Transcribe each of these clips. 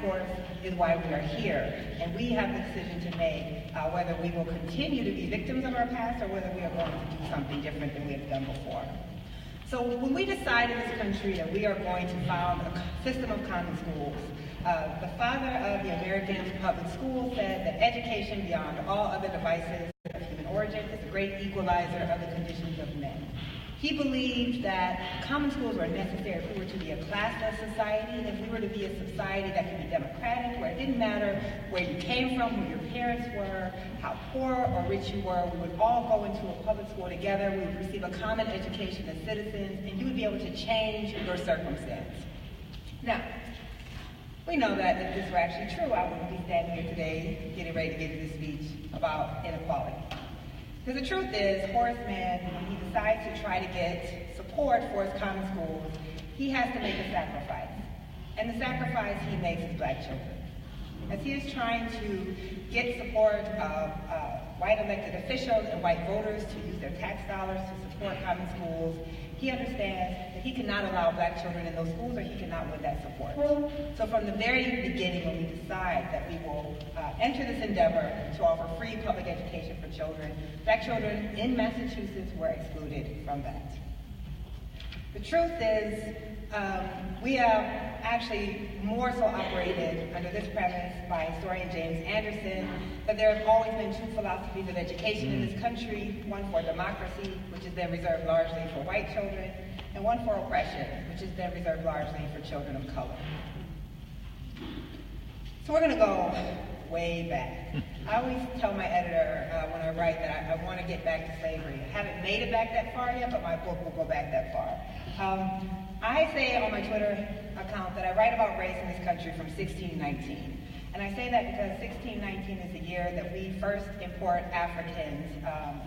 of course, is why we are here. And we have the decision to make whether we will continue to be victims of our past or whether we are going to do something different than we have done before. So when we decide in this country that we are going to found a system of common schools, the father of the American public school said that education beyond all other devices of human origin is a great equalizer of the conditions of men. He believed that common schools were necessary if we were to be a classless society, if we were to be a society that could be democratic, where it didn't matter where you came from, who your parents were, how poor or rich you were, we would all go into a public school together, we would receive a common education as citizens, and you would be able to change your circumstance. Now, we know that if this were actually true, I wouldn't be standing here today getting ready to give this speech about inequality. Because the truth is, Horace Mann, when he decides to try to get support for his common schools, he has to make a sacrifice. And the sacrifice he makes is black children. As he is trying to get support of white elected officials and white voters to use their tax dollars to support common schools, he understands that he cannot allow black children in those schools or he cannot win that support. So from the very beginning, when we decide that we will enter this endeavor to offer free public education for children, black children in Massachusetts were excluded from that. The truth is, we have actually more so operated under this premise by historian James Anderson, that there have always been two philosophies of education in this country, one for democracy, which is then reserved largely for white children, and one for oppression, which is then reserved largely for children of color. So we're going to go way back. I always tell my editor when I write that I want to get back to slavery. I haven't made it back that far yet, but my book will go back that far. I say on my Twitter account that I write about race in this country from 1619. And I say that because 1619 is the year that we first import Africans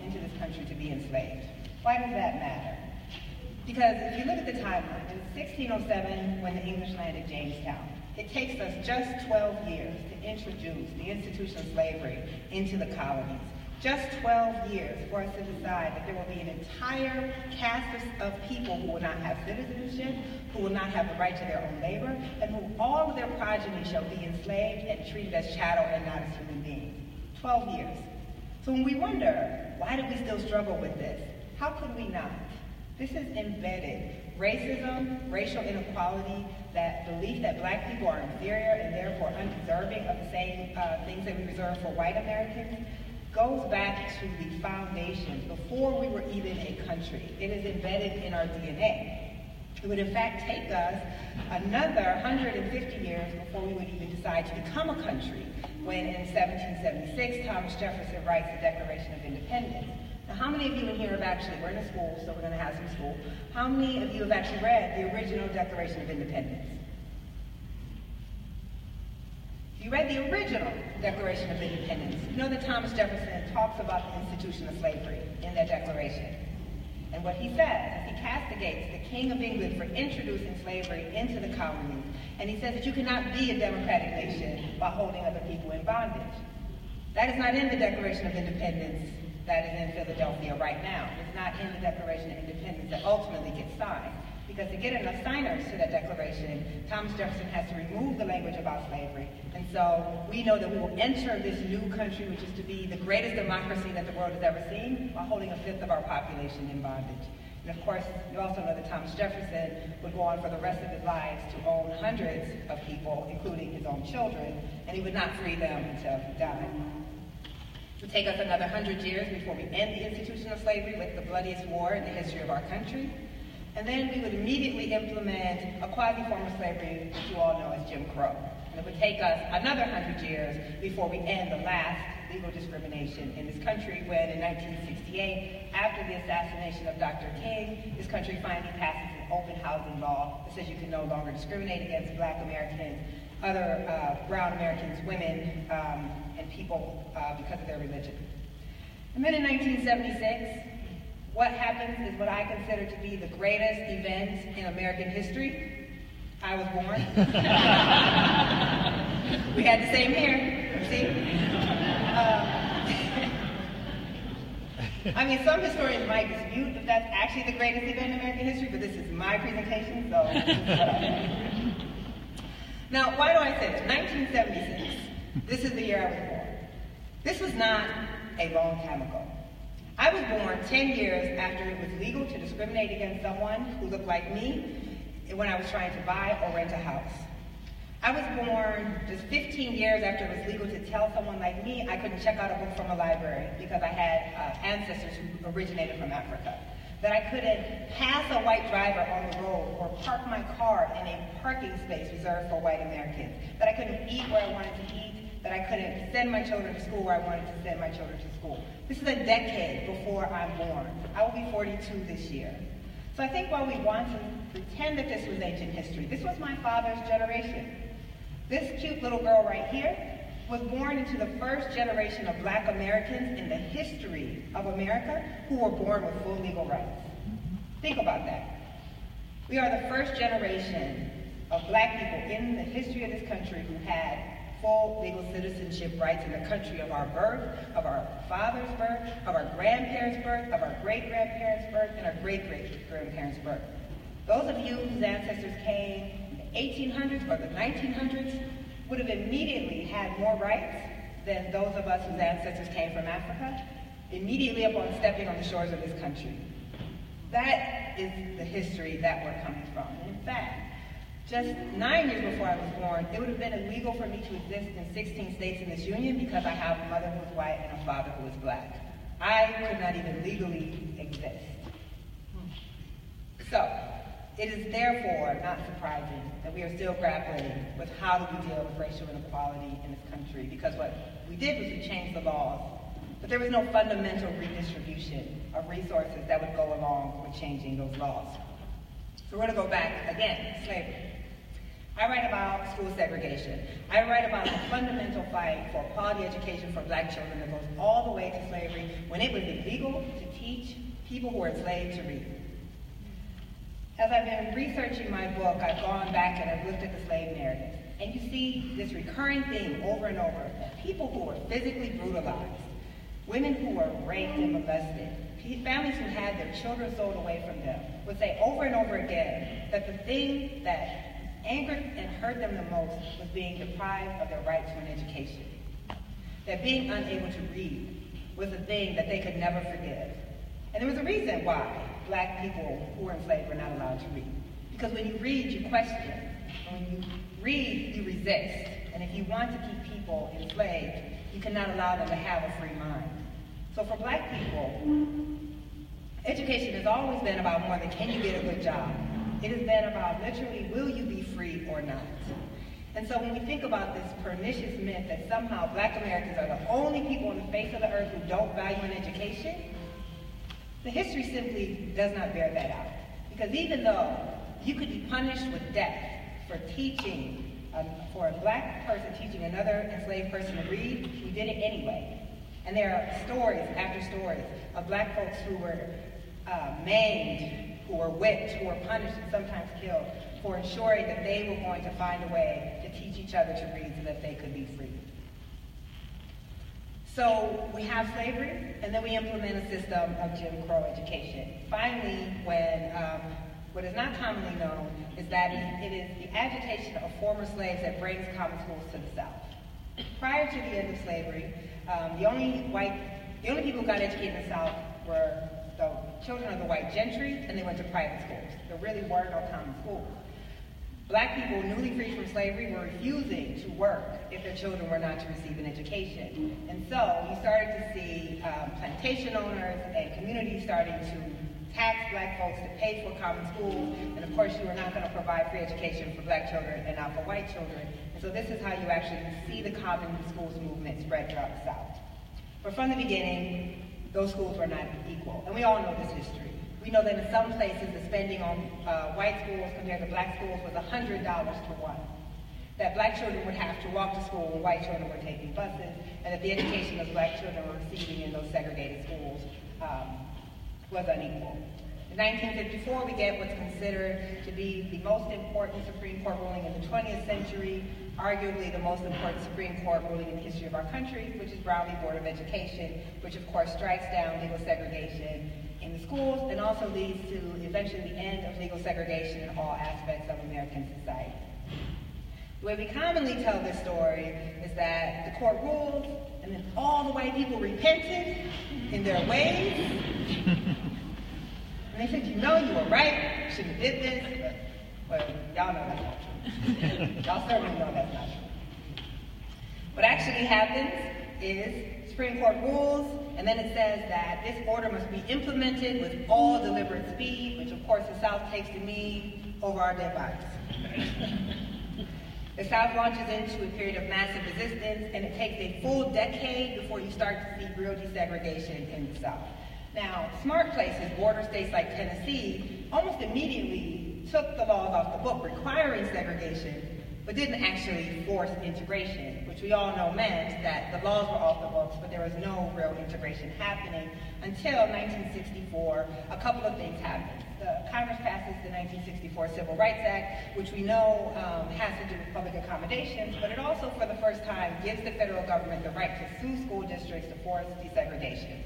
into this country to be enslaved. Why does that matter? Because if you look at the timeline, in 1607, when the English landed Jamestown, it takes us just 12 years to introduce the institution of slavery into the colonies. Just 12 years for us to decide that there will be an entire cast of people who will not have citizenship, who will not have the right to their own labor, and who all of their progeny shall be enslaved and treated as chattel and not as human beings. 12 years. So when we wonder, why do we still struggle with this? How could we not? This is embedded. Racism, racial inequality, that belief that black people are inferior and therefore undeserving of the same things that we reserve for white Americans, goes back to the foundations before we were even a country. It is embedded in our DNA. It would in fact take us another 150 years before we would even decide to become a country, when in 1776 Thomas Jefferson writes the Declaration of Independence. Now, how many of you in here have actually, we're in a school, so we're going to have some school, how many of you have actually read the original Declaration of Independence? You read the original Declaration of Independence. You know that Thomas Jefferson talks about the institution of slavery in that declaration. And what he says is he castigates the King of England for introducing slavery into the colonies. And he says that you cannot be a democratic nation by holding other people in bondage. That is not in the Declaration of Independence that is in Philadelphia right now. It's not in the Declaration of Independence that ultimately gets signed. Because to get enough signers to that declaration, Thomas Jefferson has to remove the language about slavery. And so we know that we will enter this new country, which is to be the greatest democracy that the world has ever seen, while holding a fifth of our population in bondage. And of course, you also know that Thomas Jefferson would go on for the rest of his lives to own hundreds of people, including his own children, and he would not free them until he died. It would take us another 100 years before we end the institution of slavery with the bloodiest war in the history of our country. And then we would immediately implement a quasi-form of slavery, which you all know as Jim Crow. And it would take us another 100 years before we end the last legal discrimination in this country, when in 1968, after the assassination of Dr. King, this country finally passes an open housing law that says you can no longer discriminate against black Americans, other brown Americans, women, and people because of their religion. And then in 1976, what happens is what I consider to be the greatest event in American history. I was born. We had the same hair, see? I mean, some historians might dispute that that's actually the greatest event in American history, but this is my presentation, so this is what I have. Now, why do I say this? 1976. This is the year I was born. This was not a long time ago. I was born 10 years after it was legal to discriminate against someone who looked like me when I was trying to buy or rent a house. I was born just 15 years after it was legal to tell someone like me I couldn't check out a book from a library because I had ancestors who originated from Africa. That I couldn't pass a white driver on the road or park my car in a parking space reserved for white Americans. That I couldn't eat where I wanted to eat. That I couldn't send my children to school where I wanted to send my children to school. This is a decade before I'm born. I will be 42 this year. So I think while we want to pretend that this was ancient history, this was my father's generation. This cute little girl right here was born into the first generation of Black Americans in the history of America who were born with full legal rights. Think about that. We are the first generation of Black people in the history of this country who had full legal citizenship rights in the country of our birth, of our father's birth, of our grandparents' birth, of our great-grandparents' birth, and our great-great-grandparents' birth. Those of you whose ancestors came in the 1800s or the 1900s would have immediately had more rights than those of us whose ancestors came from Africa, immediately upon stepping on the shores of this country. That is the history that we're coming from. And in fact, just 9 years before I was born, it would have been illegal for me to exist in 16 states in this union because I have a mother who was white and a father who was Black. I could not even legally exist. So, it is therefore not surprising that we are still grappling with how do we deal with racial inequality in this country, because what we did was we changed the laws, but there was no fundamental redistribution of resources that would go along with changing those laws. So we're going to go back again, slavery. I write about school segregation. I write about the fundamental fight for quality education for Black children that goes all the way to slavery when it was illegal to teach people who were enslaved to read. As I've been researching my book, I've gone back and I've looked at the slave narrative. And you see this recurring theme over and over, that people who were physically brutalized, women who were raped and molested, families who had their children sold away from them, would say over and over again that the thing that angered and hurt them the most was being deprived of their right to an education. That being unable to read was a thing that they could never forgive. And there was a reason why Black people who were enslaved were not allowed to read. Because when you read, you question. And when you read, you resist. And if you want to keep people enslaved, you cannot allow them to have a free mind. So for Black people, education has always been about more than can you get a good job. It has been about literally, will you be free or not? And so when we think about this pernicious myth that somehow Black Americans are the only people on the face of the earth who don't value an education, the history simply does not bear that out. Because even though you could be punished with death for teaching, for a Black person teaching another enslaved person to read, we did it anyway. And there are stories after stories of Black folks who were maimed, who were whipped, who were punished and sometimes killed for ensuring that they were going to find a way to teach each other to read so that they could be free. So we have slavery, and then we implement a system of Jim Crow education. Finally, when what is not commonly known is that it is the agitation of former slaves that brings common schools to the South. Prior to the end of slavery, the only people who got educated in the South were the children of the white gentry, and they went to private schools. There really were no common schools. Black people newly freed from slavery were refusing to work if their children were not to receive an education. And so you started to see plantation owners and communities starting to tax Black folks to pay for common schools. And of course, you were not going to provide free education for Black children and not for white children. And so this is how you actually see the common schools movement spread throughout the South. But from the beginning, those schools were not equal. And we all know this history. We know that in some places, the spending on white schools compared to Black schools was $100 to 1. That Black children would have to walk to school when white children were taking buses, and that the education those Black children were receiving in those segregated schools was unequal. In 1954, we get what's considered to be the most important Supreme Court ruling in the 20th century, arguably the most important Supreme Court ruling in the history of our country, which is Brown v. Board of Education, which of course strikes down legal segregation in the schools and also leads to eventually the end of legal segregation in all aspects of American society. The way we commonly tell this story is that the court ruled, and then all the white people repented in their ways. And they said, you know, you were right, you shouldn't have did this, but y'all know that's not true. Y'all certainly know that's not true. What actually happens is Supreme Court rules, and then it says that this order must be implemented with all deliberate speed, which of course the South takes to mean over our dead bodies. The South launches into a period of massive resistance, and it takes a full decade before you start to see real desegregation in the South. Now, smart places, border states like Tennessee, almost immediately took the laws off the book requiring segregation, but didn't actually force integration, which we all know meant that the laws were off the books, but there was no real integration happening until 1964. A couple of things happened. Congress passes the 1964 Civil Rights Act, which we know has to do with public accommodations, but it also, for the first time, gives the federal government the right to sue school districts to force desegregation.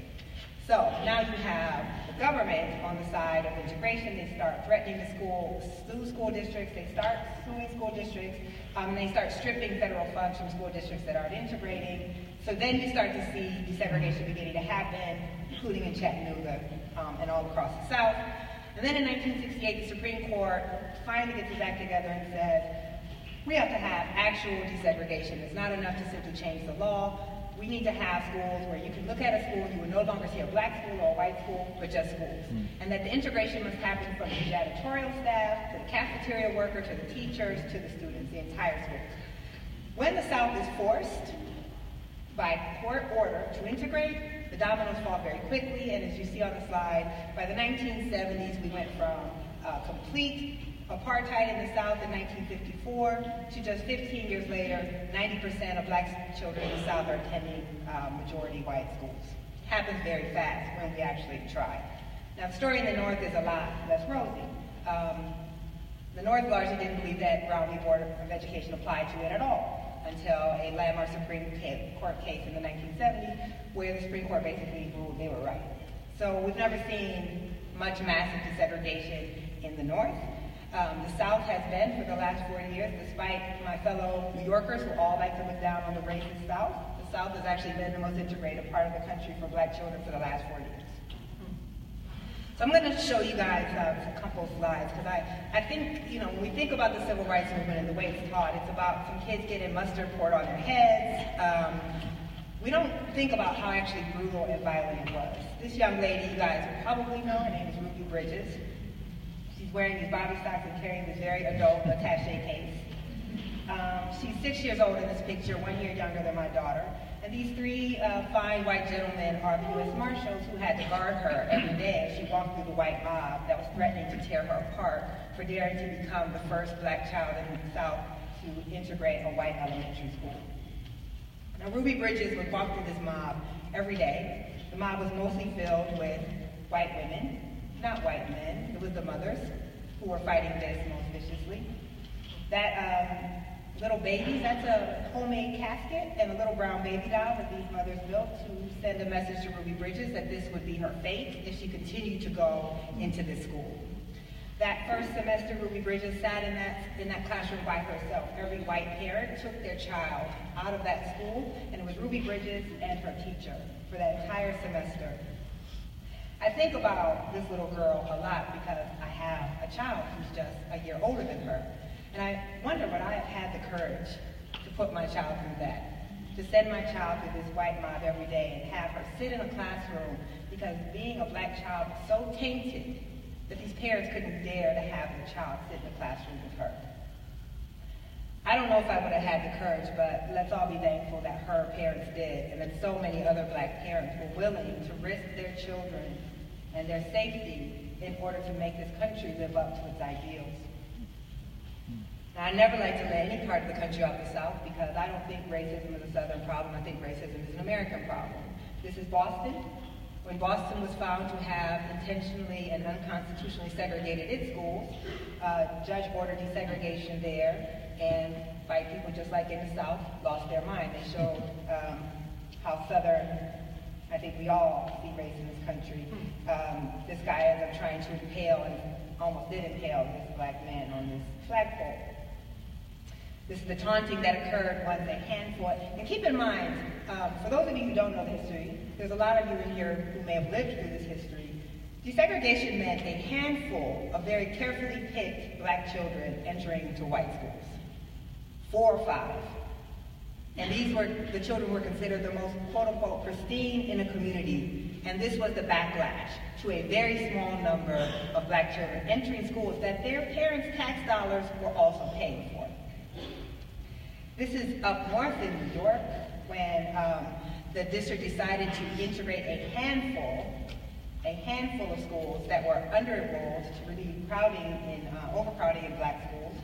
So now you have the government on the side of integration. They start threatening to sue school districts. They start suing school districts, and they start stripping federal funds from school districts that aren't integrating. So then you start to see desegregation beginning to happen, including in Chattanooga and all across the South. And then in 1968, the Supreme Court finally gets its act together and says, we have to have actual desegregation. It's not enough to simply change the law. We need to have schools where you can look at a school and you will no longer see a black school or a white school, but just schools. And that the integration must happen from the janitorial staff, to the cafeteria worker, to the teachers, to the students, the entire school. When the South is forced by court order to integrate, the dominoes fall very quickly, and as you see on the slide, by the 1970s we went from complete apartheid in the South in 1954 to just 15 years later, 90% of black children in the South are attending majority white schools. It happens very fast when we actually try. Now the story in the North is a lot less rosy. The North largely didn't believe that Brown v. Board of Education applied to it at all until a landmark Supreme Court case in the 1970s where the Supreme Court basically ruled they were right. So we've never seen much massive desegregation in the North. The South has been, for the last 40 years, despite my fellow New Yorkers who all like to look down on the racist South, the South has actually been the most integrated part of the country for black children for the last 40 years. So I'm going to show you guys a couple of slides, because I think, when we think about the civil rights movement and the way it's taught, it's about some kids getting mustard poured on their heads. We don't think about how actually brutal and violent it was. This young lady, you guys will probably know, her name is Ruby Bridges. She's wearing these Bobby socks and carrying this very adult attaché case. She's 6 years old in this picture, 1 year younger than my daughter. And these three fine white gentlemen are the U.S. Marshals who had to guard her every day as she walked through the white mob that was threatening to tear her apart for daring to become the first black child in the South to integrate a white elementary school. Now, Ruby Bridges would walk through this mob every day. The mob was mostly filled with white women, not white men. It was the mothers who were fighting this most viciously. That little baby, that's a homemade casket and a little brown baby doll that these mothers built to send a message to Ruby Bridges that this would be her fate if she continued to go into this school. That first semester, Ruby Bridges sat in that classroom by herself. Every white parent took their child out of that school, and it was Ruby Bridges and her teacher for that entire semester. I think about this little girl a lot because I have a child who's just a year older than her. And I wonder would I have had the courage to put my child through that, to send my child through this white mob every day and have her sit in a classroom because being a black child is so tainted that these parents couldn't dare to have their child sit in the classroom with her. I don't know if I would have had the courage, but let's all be thankful that her parents did and that so many other black parents were willing to risk their children and their safety in order to make this country live up to its ideals. Now, I never like to let any part of the country off the South because I don't think racism is a Southern problem. I think racism is an American problem. This is Boston. When Boston was found to have intentionally and unconstitutionally segregated its schools, judge ordered desegregation there, and white people, just like in the South, lost their mind. They showed how Southern, I think we all see race in this country. This guy ends up trying to impale and almost did impale this black man on this flagpole. This is the taunting that occurred once a handful. And keep in mind, for those of you who don't know the history, there's a lot of you in here who may have lived through this history. Desegregation meant a handful of very carefully picked black children entering into white schools. 4 or 5. And the children were considered the most quote-unquote pristine in a community. And this was the backlash to a very small number of black children entering schools that their parents' tax dollars were also paying for. This is up north in New York when the district decided to integrate a handful of schools that were under-enrolled to relieve overcrowding in black schools.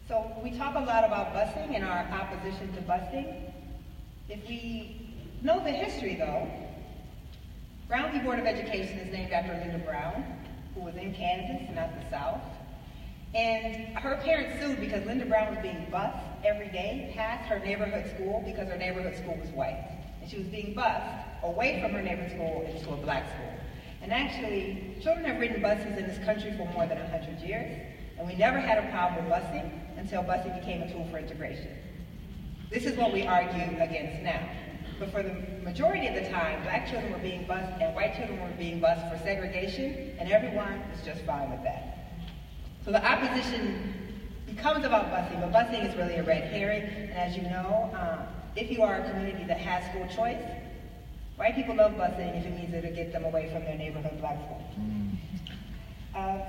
So we talk a lot about busing and our opposition to busing. If we know the history though, Brown v. Board of Education is named after Linda Brown, who was in Kansas, not the South. And her parents sued because Linda Brown was being bused every day past her neighborhood school because her neighborhood school was white. And she was being bused away from her neighborhood school into a black school. And actually, children have ridden buses in this country for more than 100 years. And we never had a problem with busing until busing became a tool for integration. This is what we argue against now. But for the majority of the time, black children were being bused and white children were being bused for segregation, and everyone was just fine with that. So the opposition becomes about busing, but busing is really a red herring. And as you know, if you are a community that has school choice, white people love busing if it means it'll get them away from their neighborhood black school.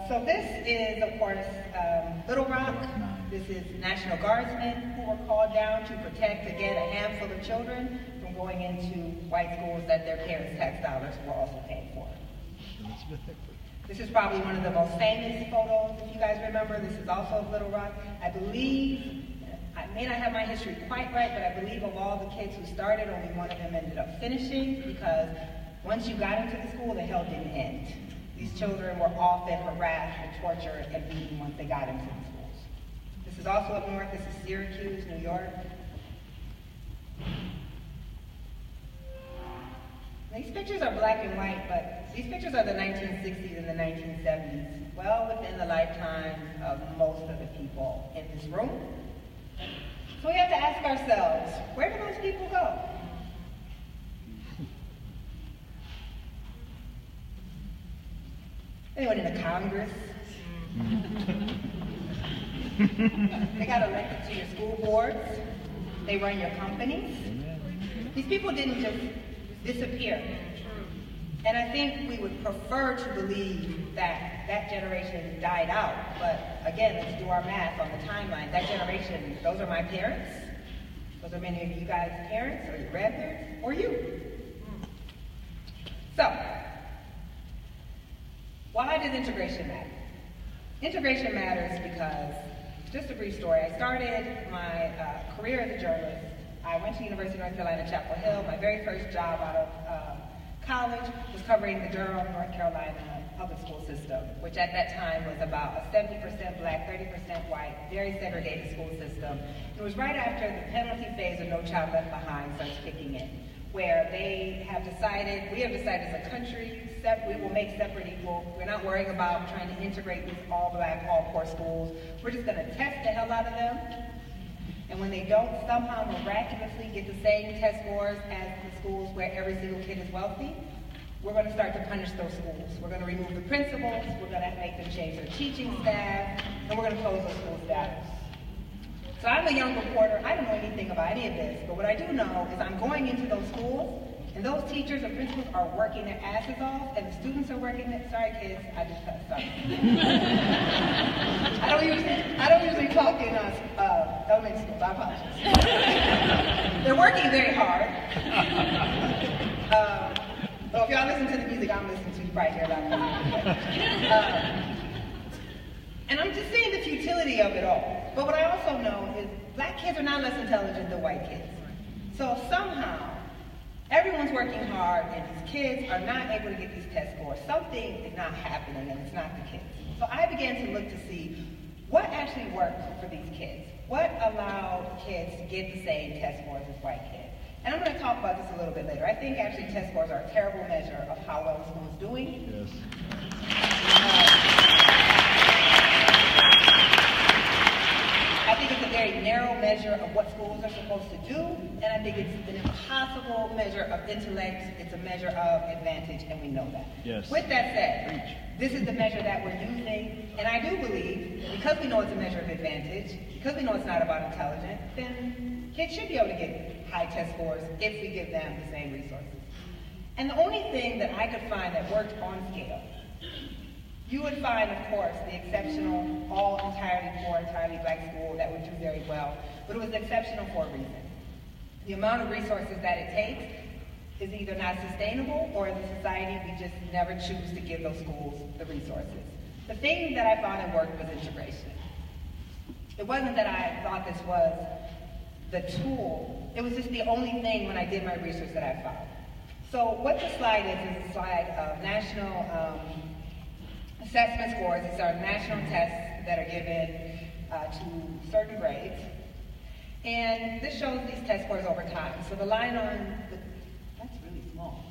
So this is, of course, Little Rock. This is National Guardsmen who were called down to protect, again, a handful of children from going into white schools that their parents' tax dollars were also paying for. This is probably one of the most famous photos, if you guys remember. This is also of Little Rock. I believe, I may not have my history quite right, but I believe of all the kids who started, only one of them ended up finishing, because once you got into the school, the hell didn't end. These children were often harassed and tortured and beaten once they got into the schools. This is also up north. This is Syracuse, New York. These pictures are black and white, but these pictures are the 1960s and the 1970s, well within the lifetimes of most of the people in this room. So we have to ask ourselves, where do those people go? They went into Congress. They got elected to your school boards. They run your companies. These people didn't just disappear. And I think we would prefer to believe that that generation died out. But again, let's do our math on the timeline. That generation, those are my parents. Those are many of you guys' parents or your grandparents or you. So, why does integration matter? Integration matters because, just a brief story, I started my career as a journalist. I went to the University of North Carolina, Chapel Hill. My very first job out of college was covering the Durham, North Carolina public school system, which at that time was about a 70% black, 30% white, very segregated school system. It was right after the penalty phase of No Child Left Behind starts kicking in, where we have decided as a country, we will make separate equal. We're not worrying about trying to integrate these all black, all poor schools. We're just gonna test the hell out of them. And when they don't somehow miraculously get the same test scores as the schools where every single kid is wealthy, we're going to start to punish those schools. We're going to remove the principals, we're going to make them change their teaching staff, and we're going to close those schools down. So I'm a young reporter, I don't know anything about any of this, but what I do know is I'm going into those schools, and those teachers and principals are working their asses off, and the students are working their, sorry kids, I just cut, sorry. I don't usually talk in elementary schools, I apologize. They're working very hard. Well, if y'all listen to the music I'm listening to, you probably hear about that. And I'm just saying the futility of it all. But what I also know is black kids are not less intelligent than white kids. So somehow, everyone's working hard and these kids are not able to get these test scores. Something is not happening and it's not the kids. So I began to look to see what actually worked for these kids. What allowed kids to get the same test scores as white kids? And I'm going to talk about this a little bit later. I think actually test scores are a terrible measure of how well a school is doing. Yes. very narrow measure of what schools are supposed to do, and I think it's an impossible measure of intellect. It's a measure of advantage, and we know that. Yes. With that said, this is the measure that we're using, and I do believe, because we know it's a measure of advantage, because we know it's not about intelligence, then kids should be able to get high test scores if we give them the same resources. And the only thing that I could find that worked on scale, you would find, of course, the exceptional, all entirely poor, entirely black school that would do very well, but it was exceptional for a reason. The amount of resources that it takes is either not sustainable, or as a society, we just never choose to give those schools the resources. The thing that I found that worked was integration. It wasn't that I thought this was the tool, it was just the only thing when I did my research that I found. So what the slide is a slide of national assessment scores. These are national tests that are given to certain grades. And this shows these test scores over time. So the line on, that's really small.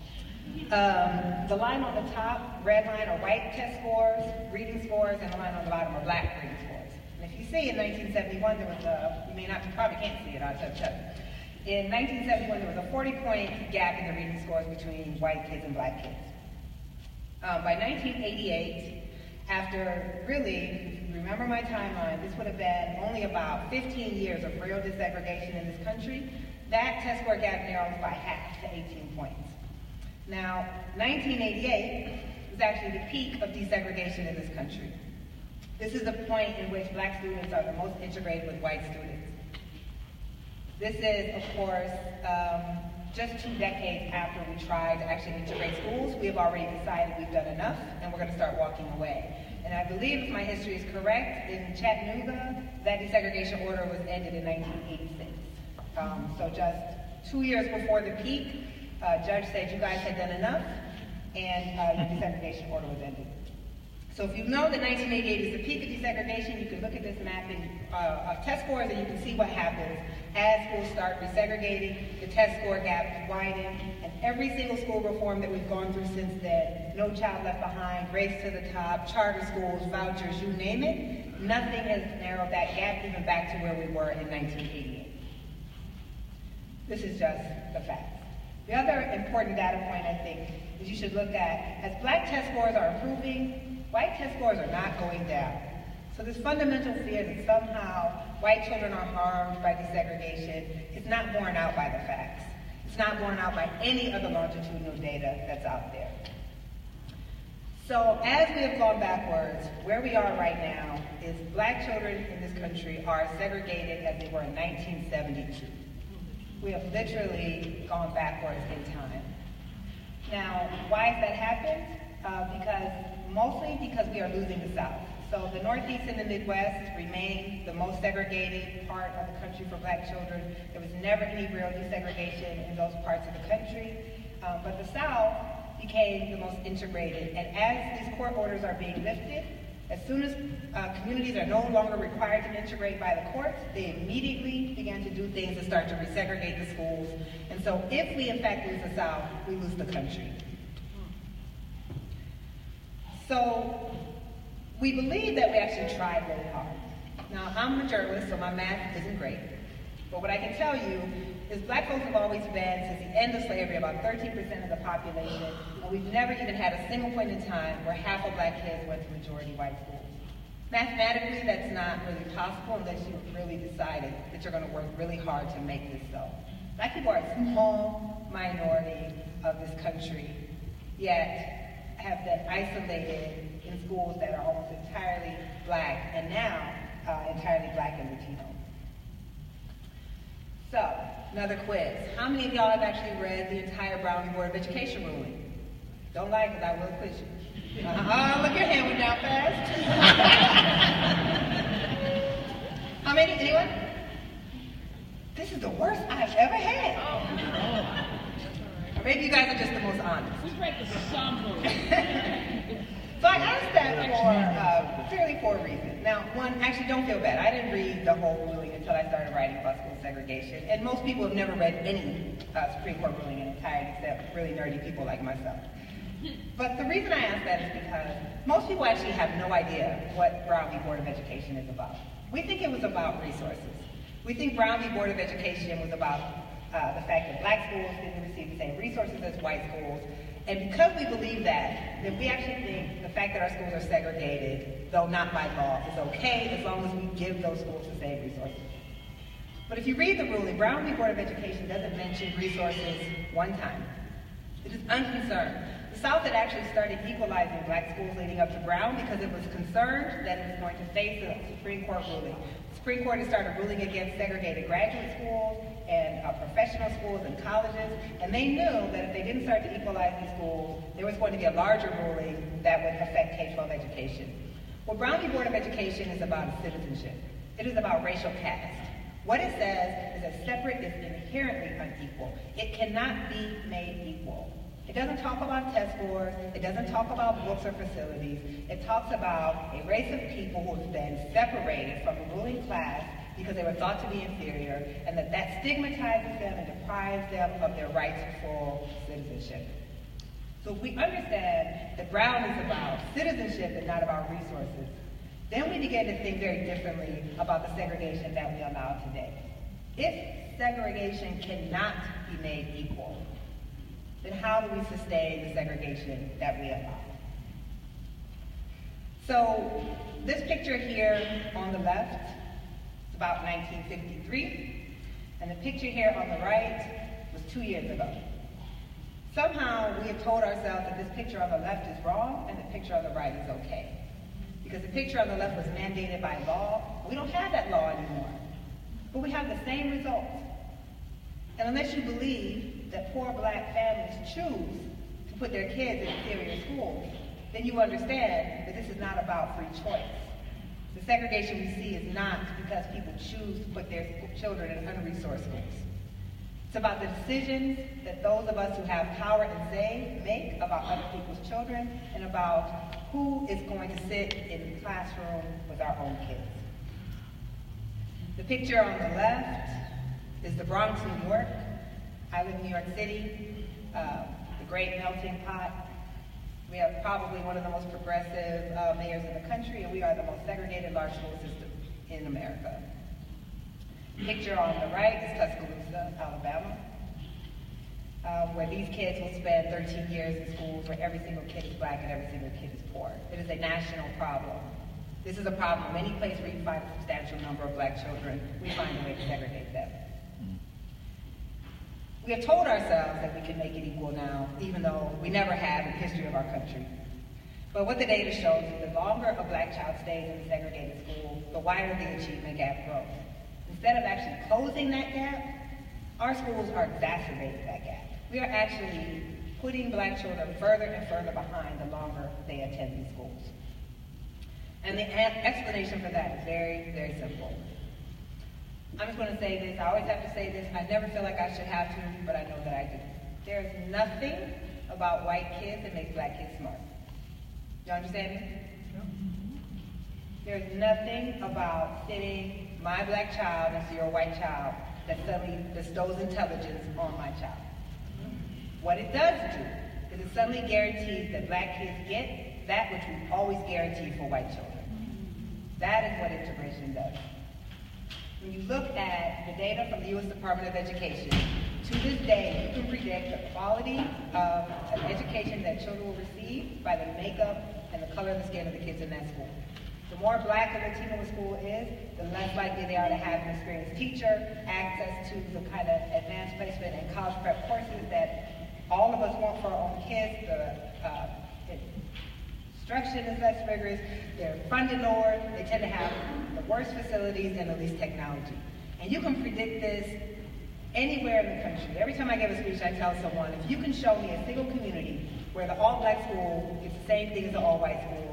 The line on the top, red line, are white test scores, reading scores, and the line on the bottom are black reading scores. And if you see in 1971, there was a, you may not, you probably can't see it, I'll tell you. In 1971, there was a 40-point gap in the reading scores between white kids and black kids. By 1988, after really, if you remember my timeline, this would have been only about 15 years of real desegregation in this country, that test score gap narrowed by half to 18 points. Now, 1988 was actually the peak of desegregation in this country. This is the point in which black students are the most integrated with white students. This is, of course, just 2 decades after we tried to actually integrate schools. We have already decided we've done enough, and we're going to start walking away. And I believe, if my history is correct, in Chattanooga, that desegregation order was ended in 1986. So just 2 years before the peak, judge said you guys had done enough, and your desegregation order was ended. So if you know that 1988 is the peak of desegregation, you can look at this mapping of test scores and you can see what happens as schools start resegregating, the test score gap widen, and every single school reform that we've gone through since then, No Child Left Behind, Race to the Top, charter schools, vouchers, you name it, nothing has narrowed that gap even back to where we were in 1988. This is just the facts. The other important data point, I think, is you should look at, as black test scores are improving, white test scores are not going down. So this fundamental fear that somehow white children are harmed by desegregation is not borne out by the facts. It's not borne out by any of the longitudinal data that's out there. So as we have gone backwards, where we are right now is black children in this country are segregated as they were in 1972. We have literally gone backwards in time. Now, why has that happened? Mostly because we are losing the South. So the Northeast and the Midwest remain the most segregated part of the country for black children. There was never any real desegregation in those parts of the country. But the South became the most integrated. And as these court orders are being lifted, as soon as communities are no longer required to integrate by the courts, they immediately began to do things to start to resegregate the schools. And so if we in fact lose the South, we lose the country. So we believe that we actually tried really hard. Now, I'm a journalist, so my math isn't great. But what I can tell you is black folks have always been, since the end of slavery, about 13% of the population, and we've never even had a single point in time where half of black kids went to majority white schools. Mathematically, that's not really possible unless you've really decided that you're going to work really hard to make this so. Black people are a small minority of this country, yet have been isolated in schools that are almost entirely black, and now entirely black and Latino. So, another quiz. How many of y'all have actually read the entire Brown Board of Education ruling? Don't lie, because I will quiz you. Look, your hand went down fast. How many? Anyone? This is the worst I've ever had. Or maybe you guys are just the most honest. We read the somber. So I asked that fairly for a reason. Now, one, actually don't feel bad. I didn't read the whole ruling until I started writing about school segregation. And most people have never read any Supreme Court ruling in entirety, except really nerdy people like myself. But the reason I ask that is because most people actually have no idea what Brown v. Board of Education is about. We think it was about resources. We think Brown v. Board of Education was about the fact that black schools didn't receive the same resources as white schools. And because we believe that, then we actually think the fact that our schools are segregated, though not by law, is okay as long as we give those schools the same resources. But if you read the ruling, Brown v. Board of Education doesn't mention resources one time. It is unconcerned. The South had actually started equalizing black schools leading up to Brown because it was concerned that it was going to face a Supreme Court ruling. The Supreme Court had started ruling against segregated graduate schools and professional schools and colleges, and they knew that if they didn't start to equalize these schools, there was going to be a larger ruling that would affect K-12 education. Well, Brown v. Board of Education is about citizenship. It is about racial caste. What it says is that separate is inherently unequal. It cannot be made equal. It doesn't talk about test scores. It doesn't talk about books or facilities. It talks about a race of people who have been separated from the ruling class because they were thought to be inferior, and that stigmatizes them and deprives them of their right to full citizenship. So if we understand that Brown is about citizenship and not about resources, then we begin to think very differently about the segregation that we allow today. If segregation cannot be made equal, then how do we sustain the segregation that we allow? So this picture here on the left is about 1953, and the picture here on the right was 2 years ago. Somehow we have told ourselves that this picture on the left is wrong and the picture on the right is okay. Because the picture on the left was mandated by law. We don't have that law anymore. But we have the same results. And unless you believe that poor black families choose to put their kids in inferior schools, then you understand that this is not about free choice. The segregation we see is not because people choose to put their children in unresourced schools. It's about the decisions that those of us who have power and say make about other people's children and about who is going to sit in the classroom with our own kids. The picture on the left is the Bronx, New York. I live in New York City, the great melting pot. We have probably one of the most progressive mayors in the country, and we are the most segregated large school system in America. The picture on the right is Tuscaloosa, Alabama, where these kids will spend 13 years in schools where every single kid is black and every single kid is poor. It is a national problem. This is a problem in many places where you find a substantial number of black children. We find a way to segregate them. We have told ourselves that we can make it equal now, even though we never have in the history of our country. But what the data shows is the longer a black child stays in a segregated school, the wider the achievement gap grows. Instead of actually closing that gap, our schools are exacerbating that gap. We are actually putting black children further and further behind the longer they attend these schools. And the explanation for that is very, very simple. I'm just going to say this. I always have to say this. I never feel like I should have to, but I know that I do. There's nothing about white kids that makes black kids smart. You understand me? There's nothing about sitting my black child next to your white child that suddenly bestows intelligence on my child. What it does do is it suddenly guarantees that black kids get that which we've always guaranteed for white children. That is what integration does. When you look at the data from the U.S. Department of Education, to this day, you can predict the quality of an education that children will receive by the makeup and the color of the skin of the kids in that school. The more black and Latino a school is, the less likely they are to have an experienced teacher, access to the kind of advanced placement and college prep courses that all of us want for our own kids. The instruction is less rigorous, they're funded lower, they tend to have the worst facilities and the least technology. And you can predict this anywhere in the country. Every time I give a speech, I tell someone, if you can show me a single community where the all-black school is the same thing as the all-white school,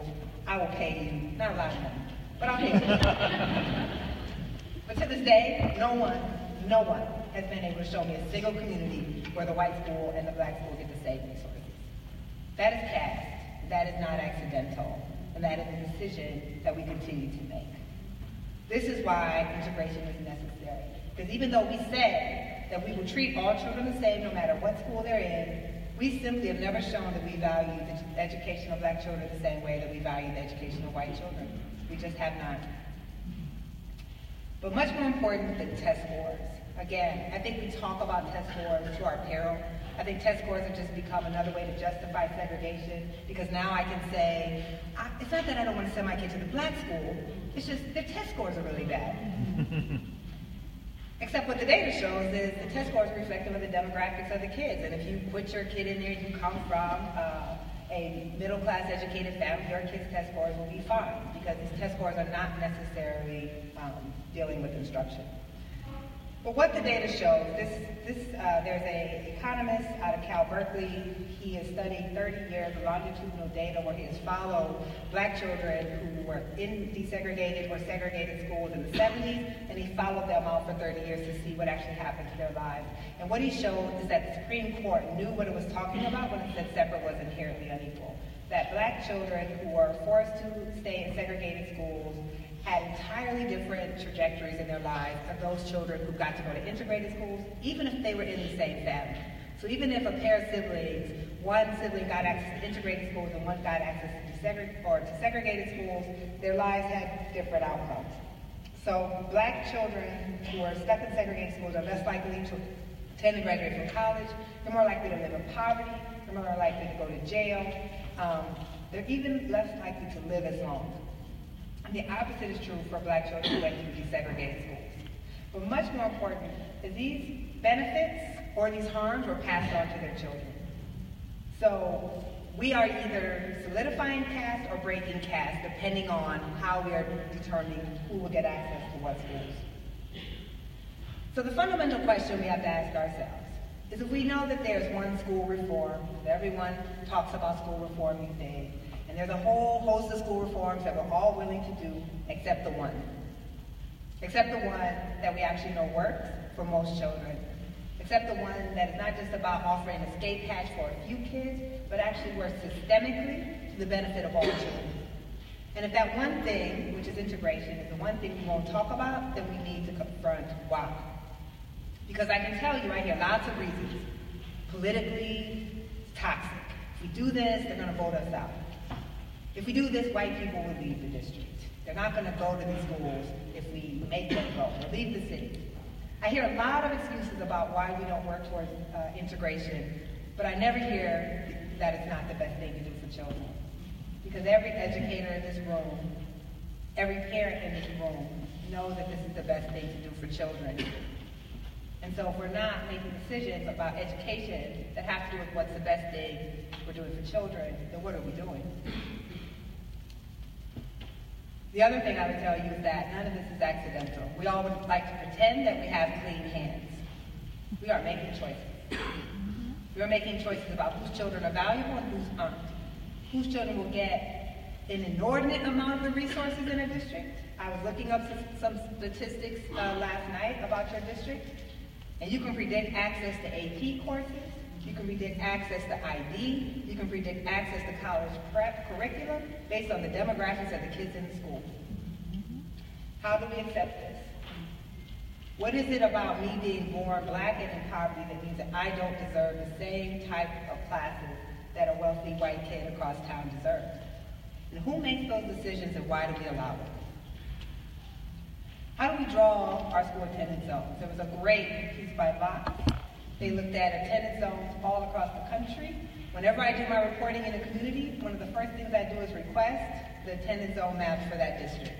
I will pay you, not a lot of money, but I'll pay you. But to this day, no one has been able to show me a single community where the white school and the black school get the same resources. That is caste. That is not accidental, and that is a decision that we continue to make. This is why integration is necessary. Because even though we said that we will treat all children the same no matter what school they're in, we simply have never shown that we value the education of black children the same way that we value the education of white children. We just have not. But much more important than test scores. Again, I think we talk about test scores to our peril. I think test scores have just become another way to justify segregation, because now I can say, it's not that I don't want to send my kid to the black school, it's just their test scores are really bad. Except what the data shows is the test score is reflective of the demographics of the kids. And if you put your kid in there, you come from a middle-class educated family, your kid's test scores will be fine, because these test scores are not necessarily dealing with instruction. But what the data shows, there's an economist out of Cal Berkeley. He has studied 30 years of longitudinal data where he has followed black children who were in desegregated or segregated schools in the 70s, and he followed them out for 30 years to see what actually happened to their lives. And what he showed is that the Supreme Court knew what it was talking about when it said separate was inherently unequal. That black children who were forced to stay in segregated schools had entirely different trajectories in their lives of those children who got to go to integrated schools, even if they were in the same family. So even if a pair of siblings, one sibling got access to integrated schools and one got access to segregated schools, their lives had different outcomes. So black children who are stuck in segregated schools are less likely to attend and graduate from college. They're more likely to live in poverty. They're more likely to go to jail. They're even less likely to live as long. And the opposite is true for black children who went through desegregated schools. But much more important is these benefits or these harms were passed on to their children. So we are either solidifying caste or breaking caste, depending on how we are determining who will get access to what schools. So the fundamental question we have to ask ourselves is, if we know that there's one school reform, that everyone talks about school reform these days, and there's a whole host of school reforms that we're all willing to do except the one. Except the one that we actually know works for most children. Except the one that is not just about offering an escape hatch for a few kids, but actually works systemically to the benefit of all children. And if that one thing, which is integration, is the one thing we won't talk about, then we need to confront why. Because I can tell you, I hear lots of reasons. Politically, it's toxic. If we do this, they're going to vote us out. If we do this, white people will leave the district. They're not going to go to these schools if we make them go. They'll leave the city. I hear a lot of excuses about why we don't work towards integration, but I never hear that it's not the best thing to do for children. Because every educator in this room, every parent in this room knows that this is the best thing to do for children. And so if we're not making decisions about education that have to do with what's the best thing we're doing for children, then what are we doing? The other thing I would tell you is that none of this is accidental. We all would like to pretend that we have clean hands. We are making choices. We are making choices about whose children are valuable and whose aren't. Whose children will get an inordinate amount of the resources in a district. I was looking up some statistics last night about your district, and you can predict access to AP courses. You can predict access to ID. You can predict access to college prep curriculum based on the demographics of the kids in the school. How do we accept this? What is it about me being born black and in poverty that means that I don't deserve the same type of classes that a wealthy white kid across town deserves? And who makes those decisions, and why do we allow it? How do we draw our school attendance zones? There was a great piece by Vox. They looked at attendance zones all across the country. Whenever I do my reporting in a community, one of the first things I do is request the attendance zone maps for that district.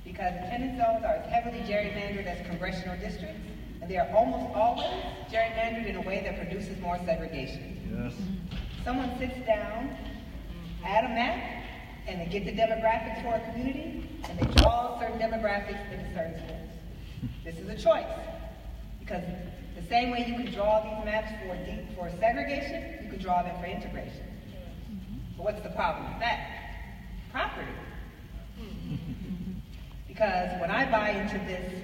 Because attendance zones are as heavily gerrymandered as congressional districts, and they are almost always gerrymandered in a way that produces more segregation. Yes. Someone sits down, add a map, and they get the demographics for a community, and they draw certain demographics into certain schools. This is a choice. Because the same way you can draw these maps for segregation, you can draw them for integration. But what's the problem with that? Property. Because when I buy into this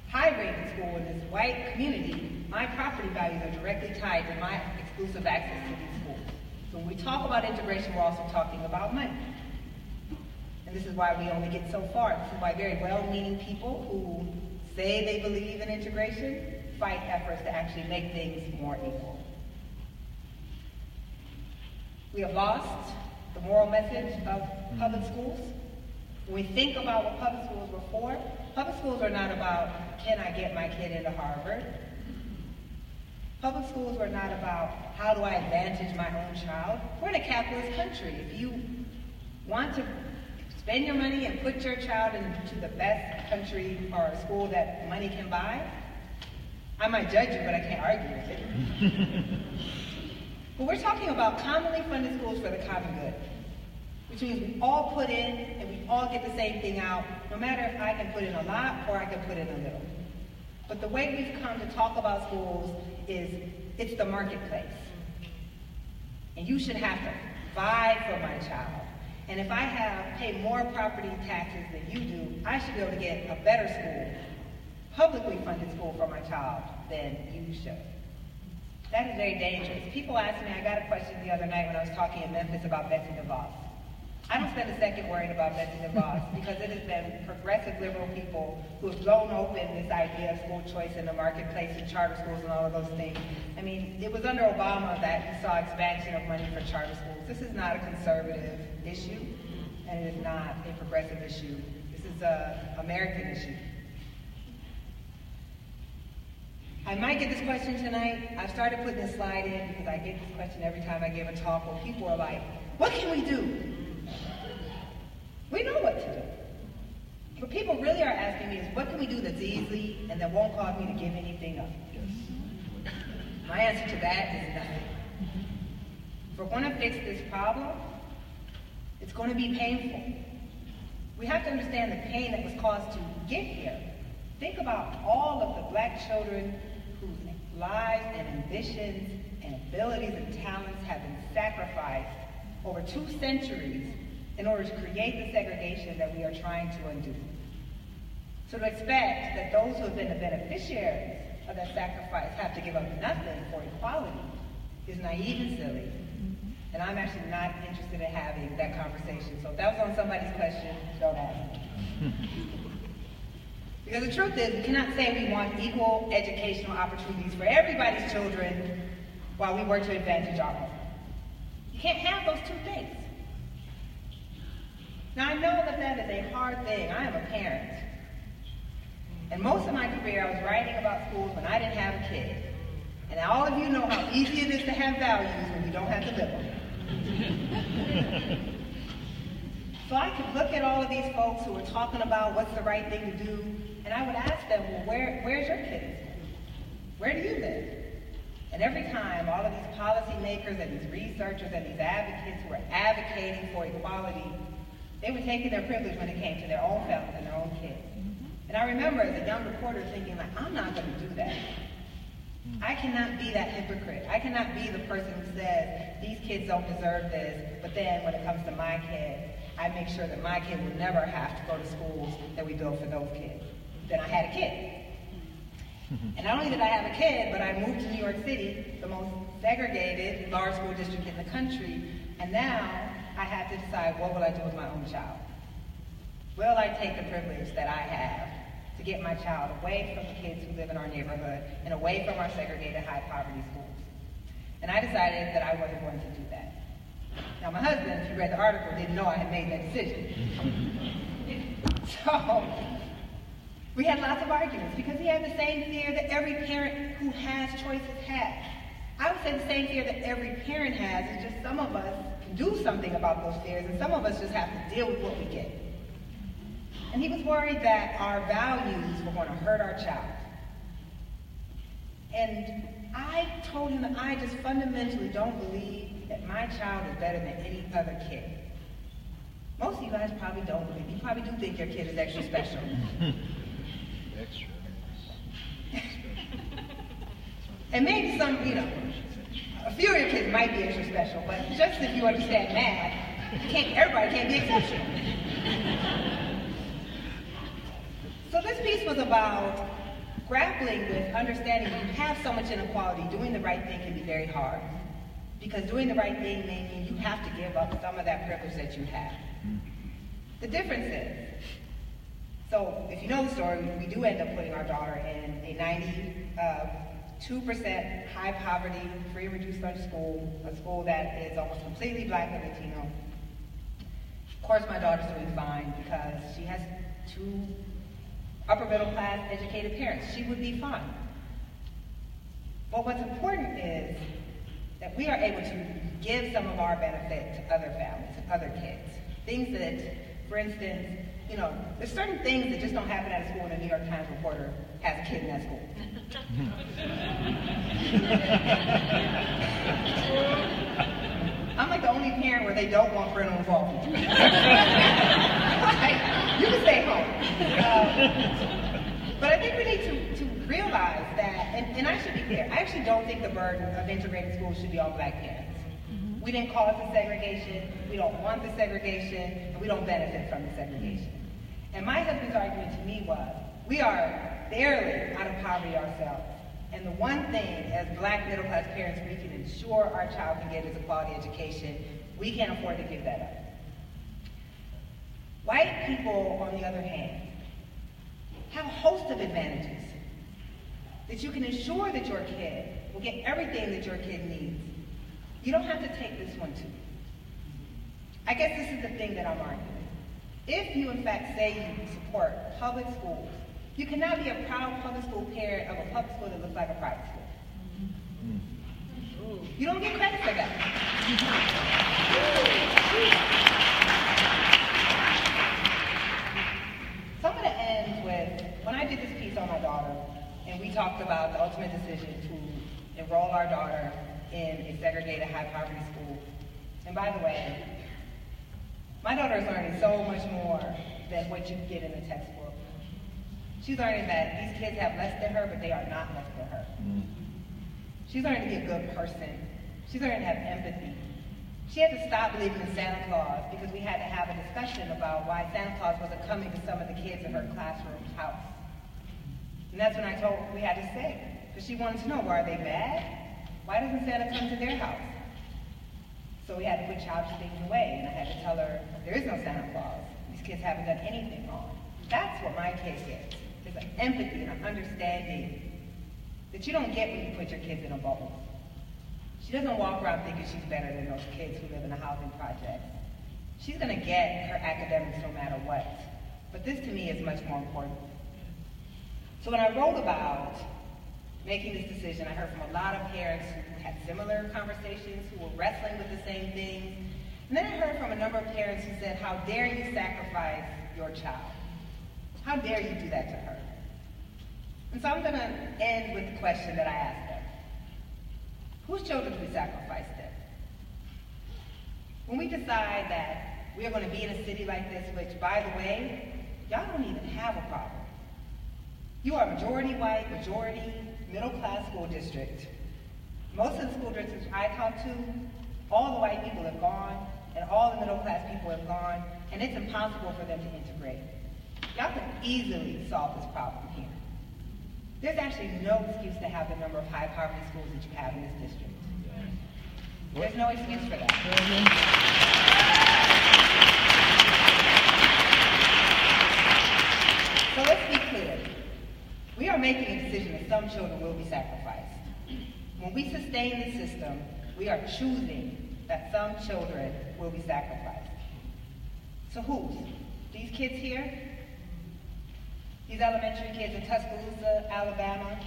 high-rated school in this white community, my property values are directly tied to my exclusive access to these schools. So when we talk about integration, we're also talking about money. And this is why we only get so far. This is why very well-meaning people who say they believe in integration fight efforts to actually make things more equal. We have lost the moral message of public schools. When we think about what public schools were for, Public schools are not about, can I get my kid into Harvard? Public schools are not about, how do I advantage my own child? We're in a capitalist country. If you want to spend your money and put your child into the best country or school that money can buy, I might judge you, but I can't argue with it. But we're talking about commonly funded schools for the common good, which means we all put in and we all get the same thing out, no matter if I can put in a lot or I can put in a little. But the way we've come to talk about schools is it's the marketplace. And you should have to vie for my child. And if I pay more property taxes than you do, I should be able to get a better school, publicly funded school for my child than you should. That is very dangerous. People asked me, I got a question the other night when I was talking in Memphis about Betsy DeVos. I don't spend a second worrying about Betsy DeVos because it has been progressive liberal people who have blown open this idea of school choice in the marketplace and charter schools and all of those things. I mean, it was under Obama that you saw expansion of money for charter schools. This is not a conservative issue, and it is not a progressive issue. This is an American issue. I might get this question tonight. I started putting this slide in because I get this question every time I give a talk where people are like, what can we do? We know what to do. What people really are asking me is, what can we do that's easy and that won't cause me to give anything up? My answer to that is nothing. If we're going to fix this problem, it's going to be painful. We have to understand the pain that was caused to get here. Think about all of the black children whose lives and ambitions and abilities and talents have been sacrificed over 2 centuries in order to create the segregation that we are trying to undo. So to expect that those who have been the beneficiaries of that sacrifice have to give up nothing for equality is naive and silly. And I'm actually not interested in having that conversation. So if that was on somebody's question, don't ask me. Because the truth is, we cannot say we want equal educational opportunities for everybody's children while we work to advantage our own. You can't have those two things. Now, I know that that is a hard thing. I am a parent. And most of my career, I was writing about schools when I didn't have a kid. And all of you know how easy it is to have values when you don't have to live them. So I could look at all of these folks who are talking about what's the right thing to do, and I would ask them, well, where's your kid in school? Where do you live? And every time, all of these policymakers and these researchers and these advocates who are advocating for equality, they were taking their privilege when it came to their own families and their own kids. And I remember as a young reporter thinking, like, I'm not going to do that. I cannot be that hypocrite. I cannot be the person who says, these kids don't deserve this, but then when it comes to my kid, I make sure that my kid will never have to go to schools that we build for those kids. Then I had a kid. And not only did I have a kid, but I moved to New York City, the most segregated large school district in the country, and now I have to decide, what will I do with my own child? Will I take the privilege that I have to get my child away from the kids who live in our neighborhood and away from our segregated high poverty schools? And I decided that I wasn't going to do that. Now my husband, if you read the article, didn't know I had made that decision. So we had lots of arguments because he had the same fear that every parent who has choices has. I would say the same fear that every parent has, is just some of us can do something about those fears and some of us just have to deal with what we get. And he was worried that our values were going to hurt our child. And I told him that I just fundamentally don't believe that my child is better than any other kid. Most of you guys probably don't believe. You probably do think your kid is extra special. Extra. And maybe some, a few of your kids might be extra special, but just if you understand math, everybody can't be exceptional. So this piece was about grappling with understanding when you have so much inequality, doing the right thing can be very hard. Because doing the right thing may mean you have to give up some of that privilege that you have. The difference is, so if you know the story, we do end up putting our daughter in a 92% high poverty, free and reduced lunch school, a school that is almost completely black and Latino. Of course my daughter's doing fine because she has 2 upper middle class educated parents. She would be fine. But what's important is that we are able to give some of our benefit to other families, other kids. Things that, for instance, there's certain things that just don't happen at a school, and the New York Times reporter has a kid in that school. I'm like the only parent where they don't want parental involvement. Like, you can stay home. But I think we need to realize that, and I should be clear, I actually don't think the burden of integrated schools should be on black parents. We didn't cause the segregation, we don't want the segregation, and we don't benefit from the segregation. And my husband's argument to me was, we are barely out of poverty ourselves. And the one thing, as black middle class parents, we can ensure our child can get is a quality education. We can't afford to give that up. White people, on the other hand, have a host of advantages that you can ensure that your kid will get everything that your kid needs. You don't have to take this one too. I guess this is the thing that I'm arguing. If you in fact say you support public schools, you cannot be a proud public school parent of a public school that looks like a private school. You don't get credit for that. So I'm going to end with, when I did this piece on my daughter, and we talked about the ultimate decision to enroll our daughter in a segregated high poverty school. And by the way, my daughter is learning so much more than what you get in the textbook. She's learning that these kids have less than her, but they are not less than her. She's learning to be a good person. She's learning to have empathy. She had to stop believing in Santa Claus because we had to have a discussion about why Santa Claus wasn't coming to some of the kids in her classroom's house. And that's when I told her we had to say, because she wanted to know, why are they bad? Why doesn't Santa come to their house? So we had to put childish things away, and I had to tell her, there is no Santa Claus. These kids haven't done anything wrong. That's what my kid gets. There's an empathy and an understanding that you don't get when you put your kids in a bubble. She doesn't walk around thinking she's better than those kids who live in a housing project. She's going to get her academics no matter what. But this to me is much more important. So when I wrote about making this decision, I heard from a lot of parents who had similar conversations, who were wrestling with the same things. And then I heard from a number of parents who said, how dare you sacrifice your child? How dare you do that to her? And so I'm going to end with the question that I asked them. Whose children do we sacrifice then? When we decide that we are going to be in a city like this, which, by the way, y'all don't even have a problem. You are a majority white, majority middle-class school district. Most of the school districts I talk to, all the white people have gone, and all the middle-class people have gone, and it's impossible for them to integrate. Y'all can easily solve this problem here. There's actually no excuse to have the number of high-poverty schools that you have in this district. There's no excuse for that. So let's be clear. We are making a decision that some children will be sacrificed. When we sustain the system, we are choosing that some children will be sacrificed. So whose? These kids here? These elementary kids in Tuscaloosa, Alabama,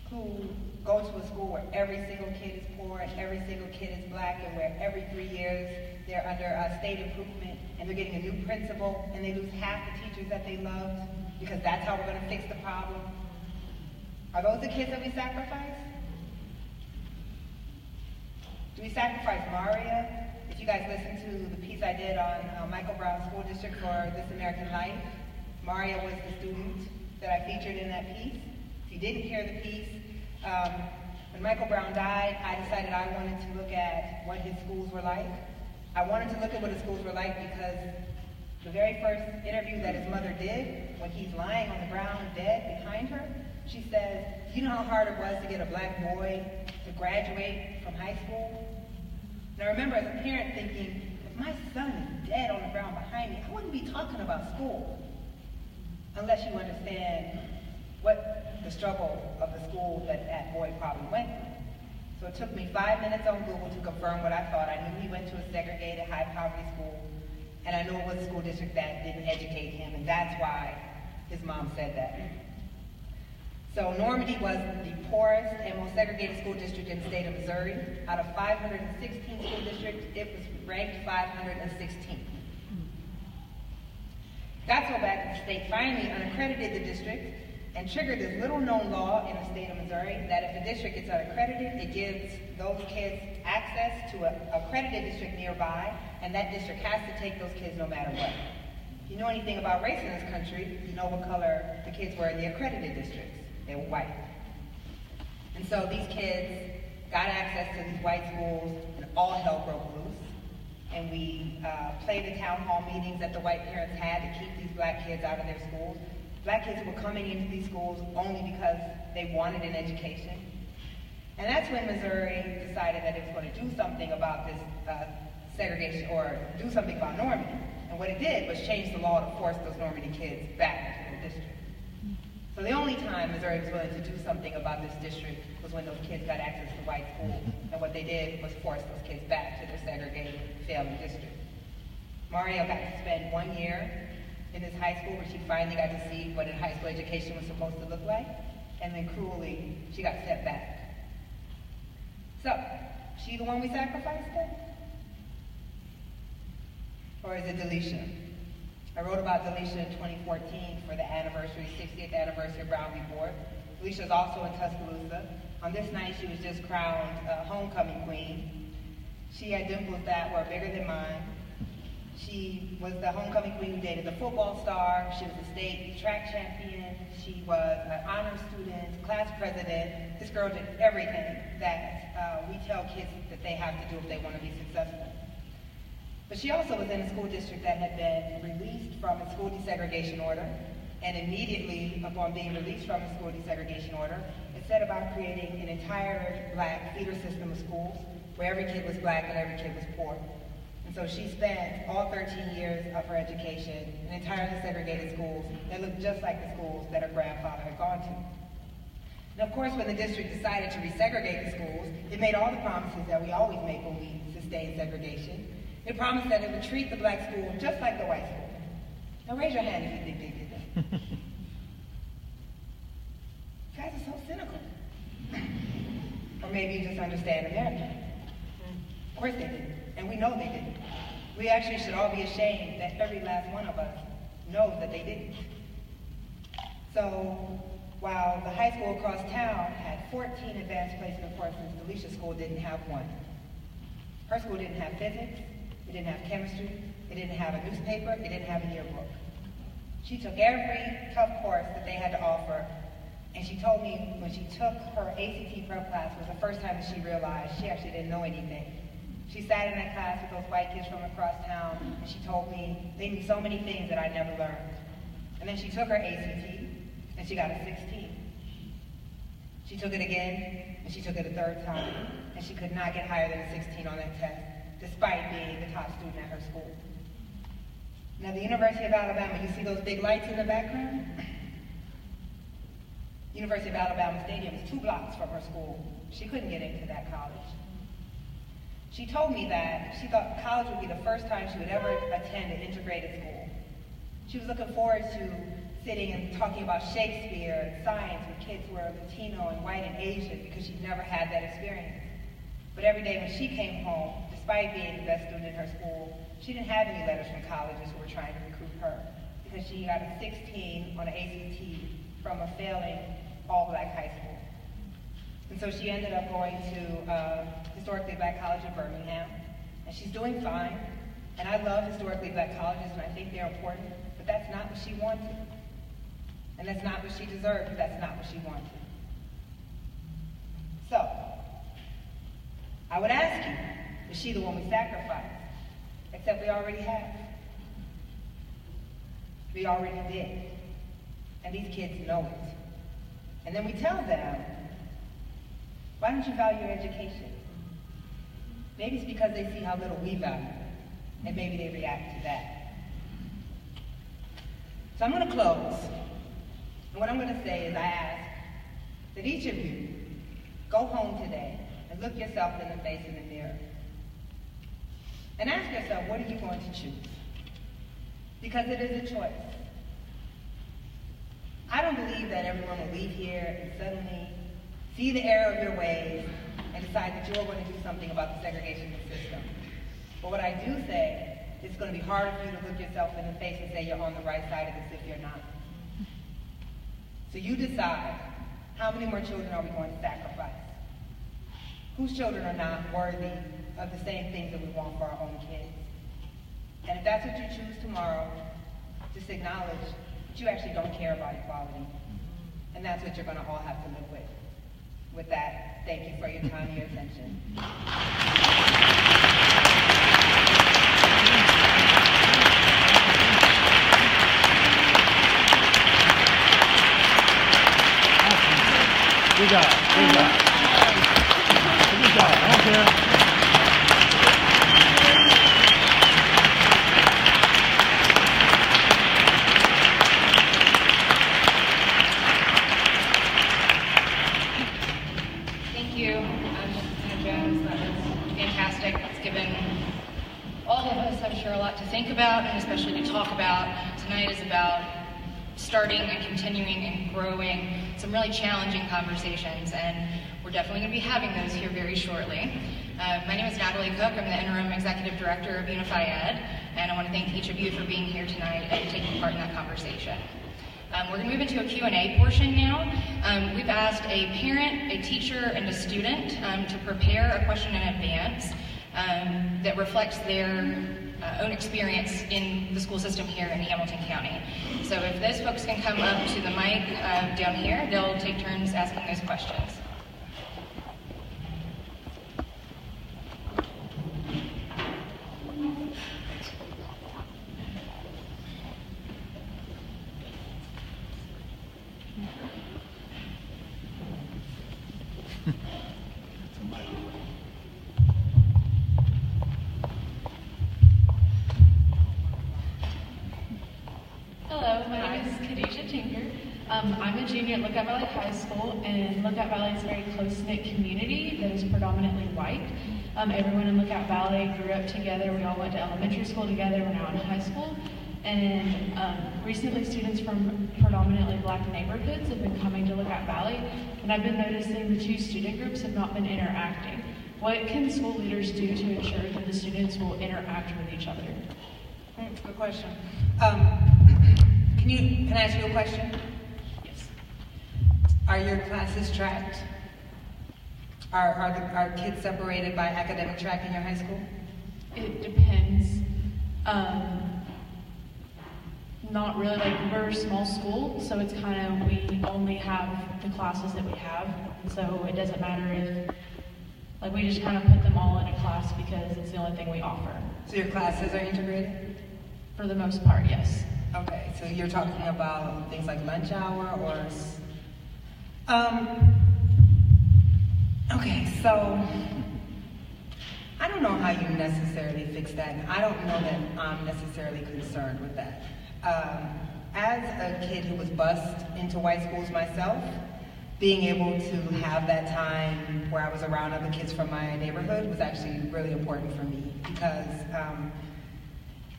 who go to a school where every single kid is poor and every single kid is black, and where every 3 years they're under state improvement and they're getting a new principal and they lose half the teachers that they loved because that's how we're going to fix the problem. Are those the kids that we sacrifice? Do we sacrifice Maria? If you guys listened to the piece I did on Michael Brown's school district for This American Life, Maria was the student that I featured in that piece. If you didn't hear the piece, when Michael Brown died, I decided I wanted to look at what his schools were like. I wanted to look at what his schools were like because the very first interview that his mother did, when he's lying on the ground dead behind her, she says, you know how hard it was to get a black boy to graduate from high school? And I remember as a parent thinking, if my son is dead on the ground behind me, I wouldn't be talking about school. Unless you understand what the struggle of the school that boy probably went through. So it took me 5 minutes on Google to confirm what I thought. I knew he went to a segregated, high-poverty school, and I knew it was a school district that didn't educate him, and that's why His mom said that. So Normandy was the poorest and most segregated school district in the state of Missouri. Out of 516 school districts, it was ranked 516th. Got so bad that the state finally unaccredited the district and triggered this little-known law in the state of Missouri that if a district gets unaccredited, it gives those kids access to an accredited district nearby, and that district has to take those kids no matter what. If you know anything about race in this country, you know what color the kids were in the accredited districts. They were white. And so these kids got access to these white schools, and all hell broke loose. And we played the town hall meetings that the white parents had to keep these black kids out of their schools. Black kids were coming into these schools only because they wanted an education. And that's when Missouri decided that it was going to do something about this segregation, or do something about Normandy. And what it did was change the law to force those Normandy kids back into the district. So the only time Missouri was willing to do something about this district was when those kids got access to white schools. And what they did was force those kids back to their segregated family district. Mario got to spend 1 year in this high school where she finally got to see what a high school education was supposed to look like. And then cruelly, she got sent back. So, she the one we sacrificed then? Or is it Delisha? I wrote about Delisha in 2014 for the 60th anniversary of Brown v. Board. Delisha is also in Tuscaloosa. On this night, she was just crowned homecoming queen. She had dimples that were bigger than mine. She was the homecoming queen who dated the football star. She was a state track champion. She was an honor student, class president. This girl did everything that we tell kids that they have to do if they want to be successful. But she also was in a school district that had been released from its school desegregation order, and immediately upon being released from its school desegregation order, it set about creating an entire black feeder system of schools where every kid was black and every kid was poor. And so she spent all 13 years of her education in entirely segregated schools that looked just like the schools that her grandfather had gone to. And of course, when the district decided to resegregate the schools, it made all the promises that we always make when we sustain segregation. It promised that it would treat the black school just like the white school. Now raise your hand if you think they did that. You guys are so cynical. Or maybe you just understand America. Of course they didn't, and we know they didn't. We actually should all be ashamed that every last one of us knows that they didn't. So while the high school across town had 14 advanced placement courses, Delisha's school didn't have one. Her school didn't have physics, it didn't have chemistry, it didn't have a newspaper, it didn't have a yearbook. She took every tough course that they had to offer, and she told me when she took her ACT prep class was the first time that she realized she actually didn't know anything. She sat in that class with those white kids from across town, and she told me they knew so many things that I never learned. And then she took her ACT, and she got a 16. She took it again, and she took it a third time, and she could not get higher than a 16 on that test, despite being the top student at her school. Now, the University of Alabama, you see those big lights in the background? University of Alabama Stadium is 2 blocks from her school. She couldn't get into that college. She told me that she thought college would be the first time she would ever attend an integrated school. She was looking forward to sitting and talking about Shakespeare and science with kids who were Latino and white and Asian because she'd never had that experience. But every day when she came home, despite being the best student in her school, she didn't have any letters from colleges who were trying to recruit her because she got a 16 on an ACT from a failing all-black high school. And so she ended up going to historically black college in Birmingham, and she's doing fine. And I love historically black colleges, and I think they're important, but that's not what she wanted. And that's not what she deserved, but that's not what she wanted. So, I would ask you, is she the one we sacrificed? Except we already have. We already did. And these kids know it. And then we tell them, why don't you value your education? Maybe it's because they see how little we value it, and maybe they react to that. So I'm going to close. And what I'm going to say is I ask that each of you go home today and look yourself in the face in the mirror. And ask yourself, what are you going to choose? Because it is a choice. don't believe that everyone will leave here and suddenly see the error of your ways and decide that you're going to do something about the segregation system. But what I do say, it's going to be harder for you to look yourself in the face and say you're on the right side of this if you're not. So you decide, how many more children are we going to sacrifice? Whose children are not worthy of the same things that we want for our own kids? And if that's what you choose tomorrow, just acknowledge that you actually don't care about equality. And that's what you're going to all have to live with. With that, thank you for your time and your attention. Good job. Good job. Good job. I don't care. Thank you, Hannah-Jones. That was fantastic. It's given all of us, I'm sure, a lot to think about and especially to talk about. Tonight is about starting and continuing and growing some really challenging conversations, and we're definitely going to be having those here very shortly. My name is Natalie Cook. I'm the Interim Executive Director of Unify Ed, and I want to thank each of you for being here tonight and taking part in that conversation. We're going to move into a Q&A portion now. We've asked a parent, a teacher, and a student to prepare a question in advance that reflects their own experience in the school system here in Hamilton County. So if those folks can come up to the mic down here, they'll take turns asking those questions. I'm a junior at Lookout Valley High School, and Lookout Valley is a very close-knit community that is predominantly white. Everyone in Lookout Valley grew up together. We all went to elementary school together. We're now in high school. And recently, students from predominantly black neighborhoods have been coming to Lookout Valley, and I've been noticing the two student groups have not been interacting. What can school leaders do to ensure that the students will interact with each other? Good question. Can I ask you a question? Yes. Are your classes tracked? Are kids separated by academic track in your high school? It depends. Not really. Like, we're a small school, so it's kind of, we only have the classes that we have, and so it doesn't matter if, like, we just kind of put them all in a class because it's the only thing we offer. So your classes are integrated? For the most part, yes. Okay, so you're talking about things like lunch hour or... Okay, so I don't know how you necessarily fix that, and I don't know that I'm necessarily concerned with that. As a kid who was bused into white schools myself, being able to have that time where I was around other kids from my neighborhood was actually really important for me, because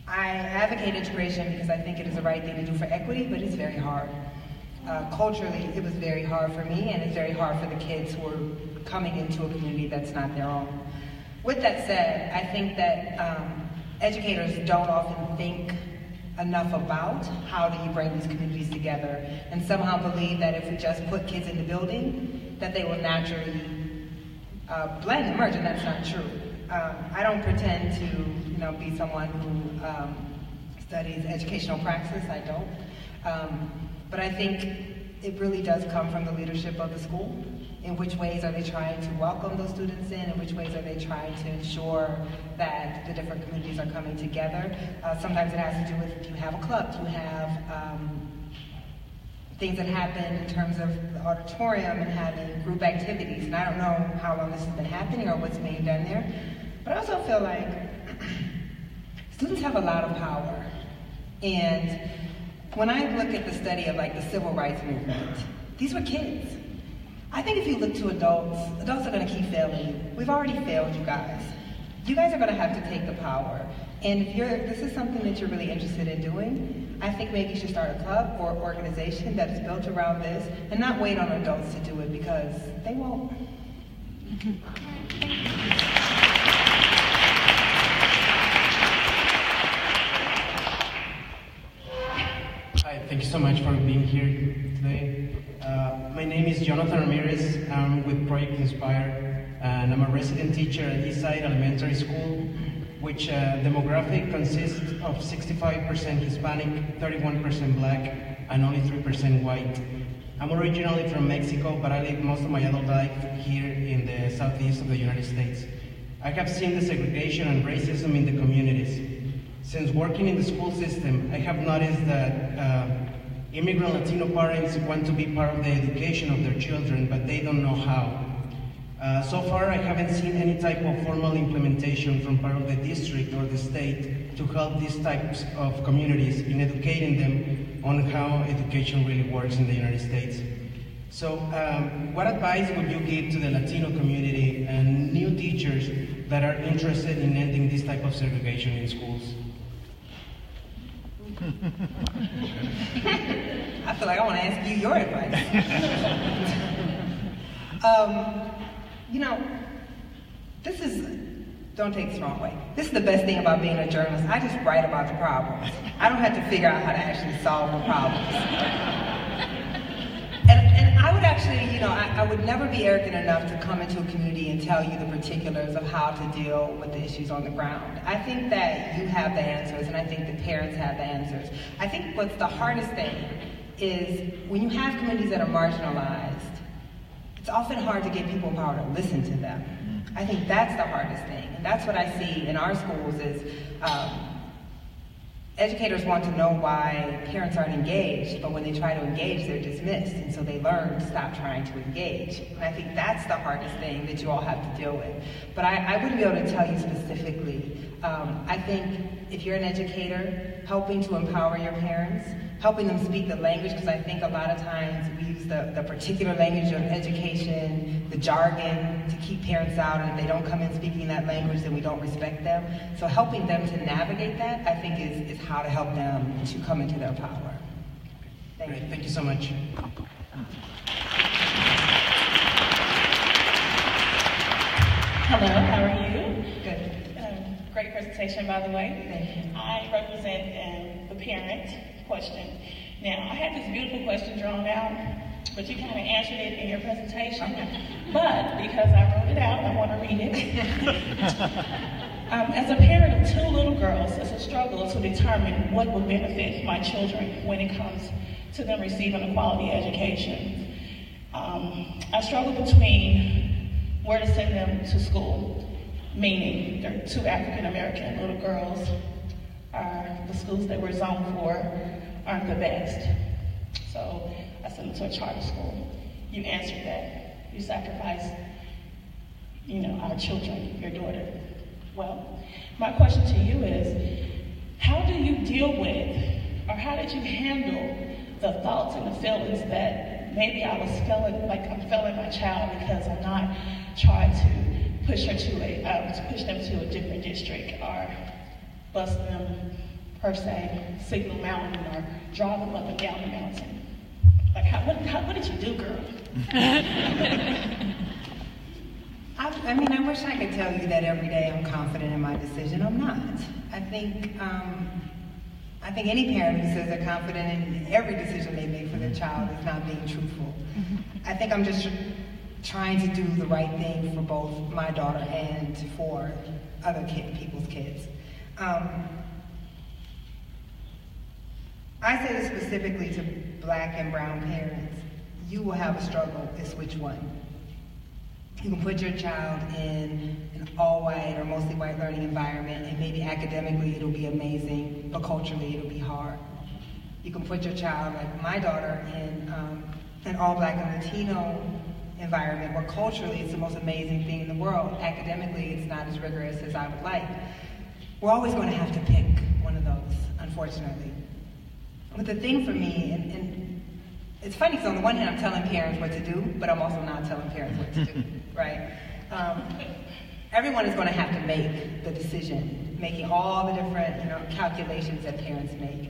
I advocate integration because I think it is the right thing to do for equity, but it's very hard. Culturally, it was very hard for me, and it's very hard for the kids who are coming into a community that's not their own. With that said, I think that educators don't often think enough about how do you bring these communities together, and somehow believe that if we just put kids in the building, that they will naturally blend and merge, and that's not true. I don't pretend to be someone who studies educational praxis, I don't. But I think it really does come from the leadership of the school. In which ways are they trying to welcome those students in? In which ways are they trying to ensure that the different communities are coming together? Sometimes it has to do with, do you have a club? Do you have things that happen in terms of the auditorium and having group activities? And I don't know how long this has been happening or what's being done there. But I also feel like students have a lot of power. And when I look at the study of like the civil rights movement, these were kids. I think if you look to adults, adults are going to keep failing you. We've already failed you guys. You guys are going to have to take the power. And if this is something that you're really interested in doing, I think maybe you should start a club or organization that is built around this and not wait on adults to do it because they won't. Hi, thank you so much for being here today. My name is Jonathan Ramirez. I'm with Project Inspire, and I'm a resident teacher at Eastside Elementary School, which demographic consists of 65% Hispanic, 31% Black, and only 3% white. I'm originally from Mexico, but I lived most of my adult life here in the southeast of the United States. I have seen the segregation and racism in the communities. Since working in the school system, I have noticed that immigrant Latino parents want to be part of the education of their children, but they don't know how. So far, I haven't seen any type of formal implementation from part of the district or the state to help these types of communities in educating them on how education really works in the United States. So what advice would you give to the Latino community and new teachers that are interested in ending this type of segregation in schools? I feel like I want to ask you your advice. You know, this is, don't take it the wrong way. This is the best thing about being a journalist. I just write about the problems. I don't have to figure out how to actually solve the problems. And I would actually, you know, I would never be arrogant enough to come into a community and tell you the particulars of how to deal with the issues on the ground. I think that you have the answers, and I think the parents have the answers. I think what's the hardest thing is when you have communities that are marginalized, it's often hard to get people in power to listen to them. I think that's the hardest thing. And that's what I see in our schools is educators want to know why parents aren't engaged, but when they try to engage, they're dismissed. And so they learn to stop trying to engage. And I think that's the hardest thing that you all have to deal with. But I wouldn't be able to tell you specifically. I think if you're an educator, helping to empower your parents, helping them speak the language, because I think a lot of times we use the particular language of education, the jargon, to keep parents out, and if they don't come in speaking that language, then we don't respect them. So helping them to navigate that, I think, is how to help them to come into their power. Great, thank you so much. Hello, how are you? Good. Great presentation, by the way. Thank you. I represent the parent question. Now, I had this beautiful question drawn out, but you kind of answered it in your presentation. But because I wrote it out, I want to read it. As a parent of two little girls, it's a struggle to determine what will benefit my children when it comes to them receiving a quality education. I struggle between where to send them to school, meaning they're two African-American little girls. The schools that we're zoned for aren't the best. So I sent them to a charter school. You answered that. You sacrificed, our children, your daughter. Well, my question to you is, how do you deal with, or how did you handle the thoughts and the feelings that maybe I was feeling like I'm failing my child because I'm not trying to push them to a different district or bus them per se, Signal Mountain or drive them up and down the mountain? Like, what did you do, girl? I wish I could tell you that every day I'm confident in my decision. I'm not. I think any parent who says they're confident in every decision they make for their child is not being truthful. I think I'm just trying to do the right thing for both my daughter and for other people's kids. I say this specifically to Black and brown parents. You will have a struggle. It's which one. You can put your child in an all-white or mostly white learning environment, and maybe academically it'll be amazing, but culturally it'll be hard. You can put your child, like my daughter, in an all-Black and Latino environment where culturally it's the most amazing thing in the world. Academically, it's not as rigorous as I would like. We're always going to have to pick one of those, unfortunately. But the thing for me, and it's funny because on the one hand I'm telling parents what to do, but I'm also not telling parents what to do, right? Everyone is going to have to make the decision, making all the different calculations that parents make.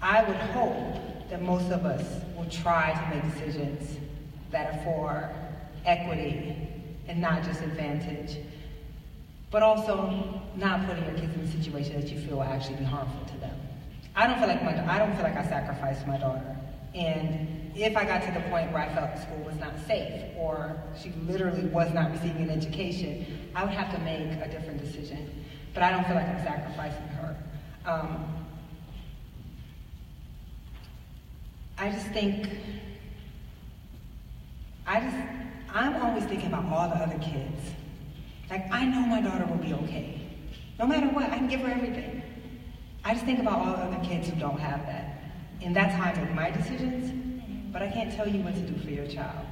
I would hope that most of us will try to make decisions that are for equity and not just advantage, but also not putting your kids in a situation that you feel will actually be harmful to them. I don't feel like I sacrificed my daughter. And if I got to the point where I felt the school was not safe or she literally was not receiving an education, I would have to make a different decision. But I don't feel like I'm sacrificing her. I just think, I'm always thinking about all the other kids. Like, I know my daughter will be okay. No matter what, I can give her everything. I just think about all the other kids who don't have that. And that's how I make my decisions, but I can't tell you what to do for your child.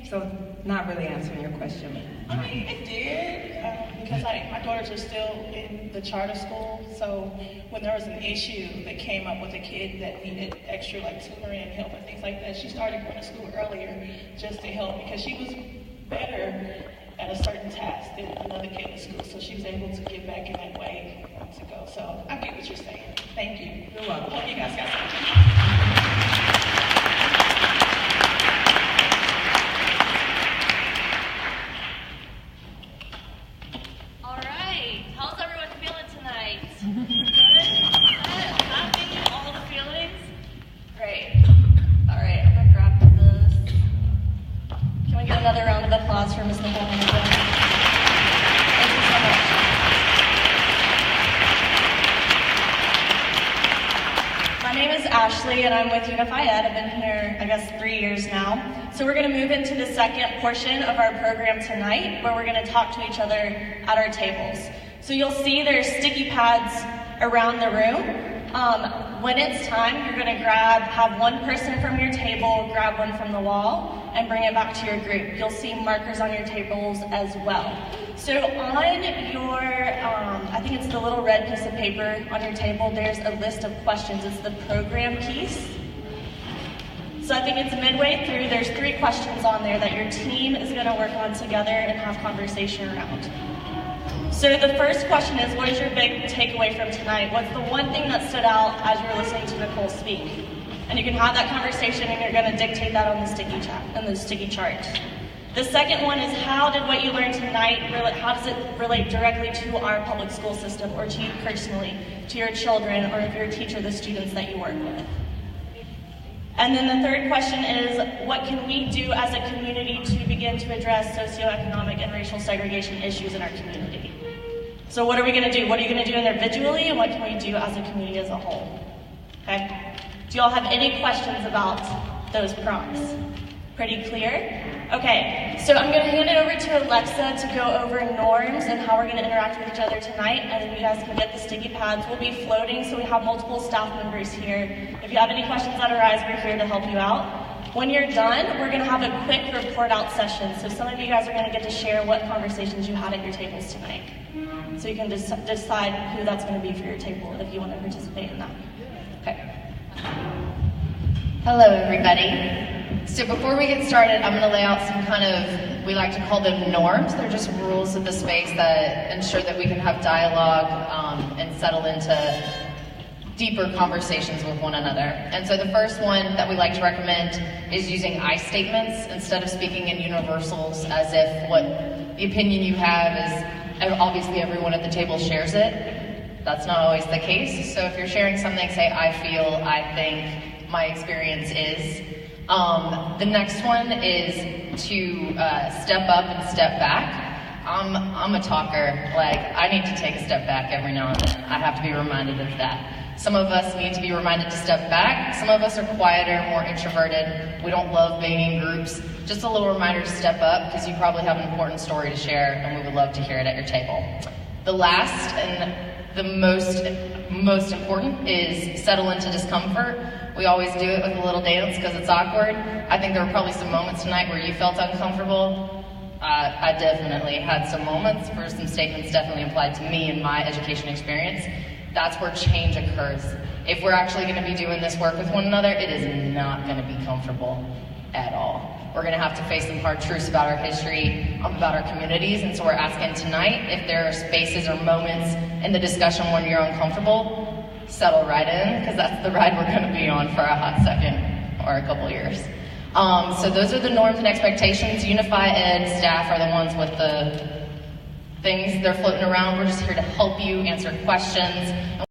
So, not really answering your question. I mean, it did, because my daughters are still in the charter school, so when there was an issue that came up with a kid that needed extra like tutoring and help and things like that, she started going to school earlier just to help because she was better at a certain task than another kid in school, so she was able to get back in that way to go. So I get what you're saying. Thank you. You're welcome. Hope you guys got something. Another round of applause for Ms. Nikole Hannah-Jones. Thank you so much. My name is Ashley and I'm with Unify Ed. I've been here, I guess, 3 years now. So we're going to move into the second portion of our program tonight where we're going to talk to each other at our tables. So you'll see there's sticky pads around the room. When it's time, you're going to have one person from your table grab one from the wall and bring it back to your group. You'll see markers on your tables as well. So on your, I think it's the little red piece of paper on your table, there's a list of questions. It's the program piece. So I think it's midway through, there's 3 questions on there that your team is going to work on together and have conversation around. So the first question is, what is your big takeaway from tonight? What's the one thing that stood out as you were listening to Nikole speak? And you can have that conversation and you're going to dictate that on the sticky chart. The second one is, how did what you learned tonight, how does it relate directly to our public school system or to you personally, to your children, or if you're a teacher, the students that you work with? And then the third question is, what can we do as a community to begin to address socioeconomic and racial segregation issues in our community? So what are we going to do? What are you going to do individually, and what can we do as a community as a whole? Okay? Do you all have any questions about those prompts? Pretty clear? Okay, so I'm going to hand it over to Alexa to go over norms and how we're going to interact with each other tonight, and then you guys can get the sticky pads. We'll be floating, so we have multiple staff members here. If you have any questions that arise, we're here to help you out. When you're done, we're going to have a quick report out session, so some of you guys are going to get to share what conversations you had at your tables tonight. So you can decide who that's going to be for your table if you want to participate in that. Okay. Hello, everybody. So before we get started, I'm going to lay out some kind of, we like to call them norms. They're just rules of the space that ensure that we can have dialogue and settle into deeper conversations with one another. And so the first one that we like to recommend is using I statements instead of speaking in universals, as if what the opinion you have is, obviously everyone at the table shares it. That's not always the case. So if you're sharing something, say I feel, I think, my experience is. The next one is to step up and step back. I'm a talker. Like, I need to take a step back every now and then. I have to be reminded of that. Some of us need to be reminded to step back. Some of us are quieter, more introverted. We don't love being in groups. Just a little reminder to step up, because you probably have an important story to share, and we would love to hear it at your table. The last and the most important is settle into discomfort. We always do it with a little dance because it's awkward. I think there were probably some moments tonight where you felt uncomfortable. I definitely had some moments where some statements definitely applied to me and my education experience. That's where change occurs. If we're actually going to be doing this work with one another, it is not going to be comfortable at all. We're going to have to face some hard truths about our history, about our communities, and so we're asking tonight if there are spaces or moments in the discussion when you're uncomfortable, settle right in, because that's the ride we're going to be on for a hot second or a couple years. So those are the norms and expectations. Unify Ed staff are the ones with the things they're floating around. We're just here to help you answer questions.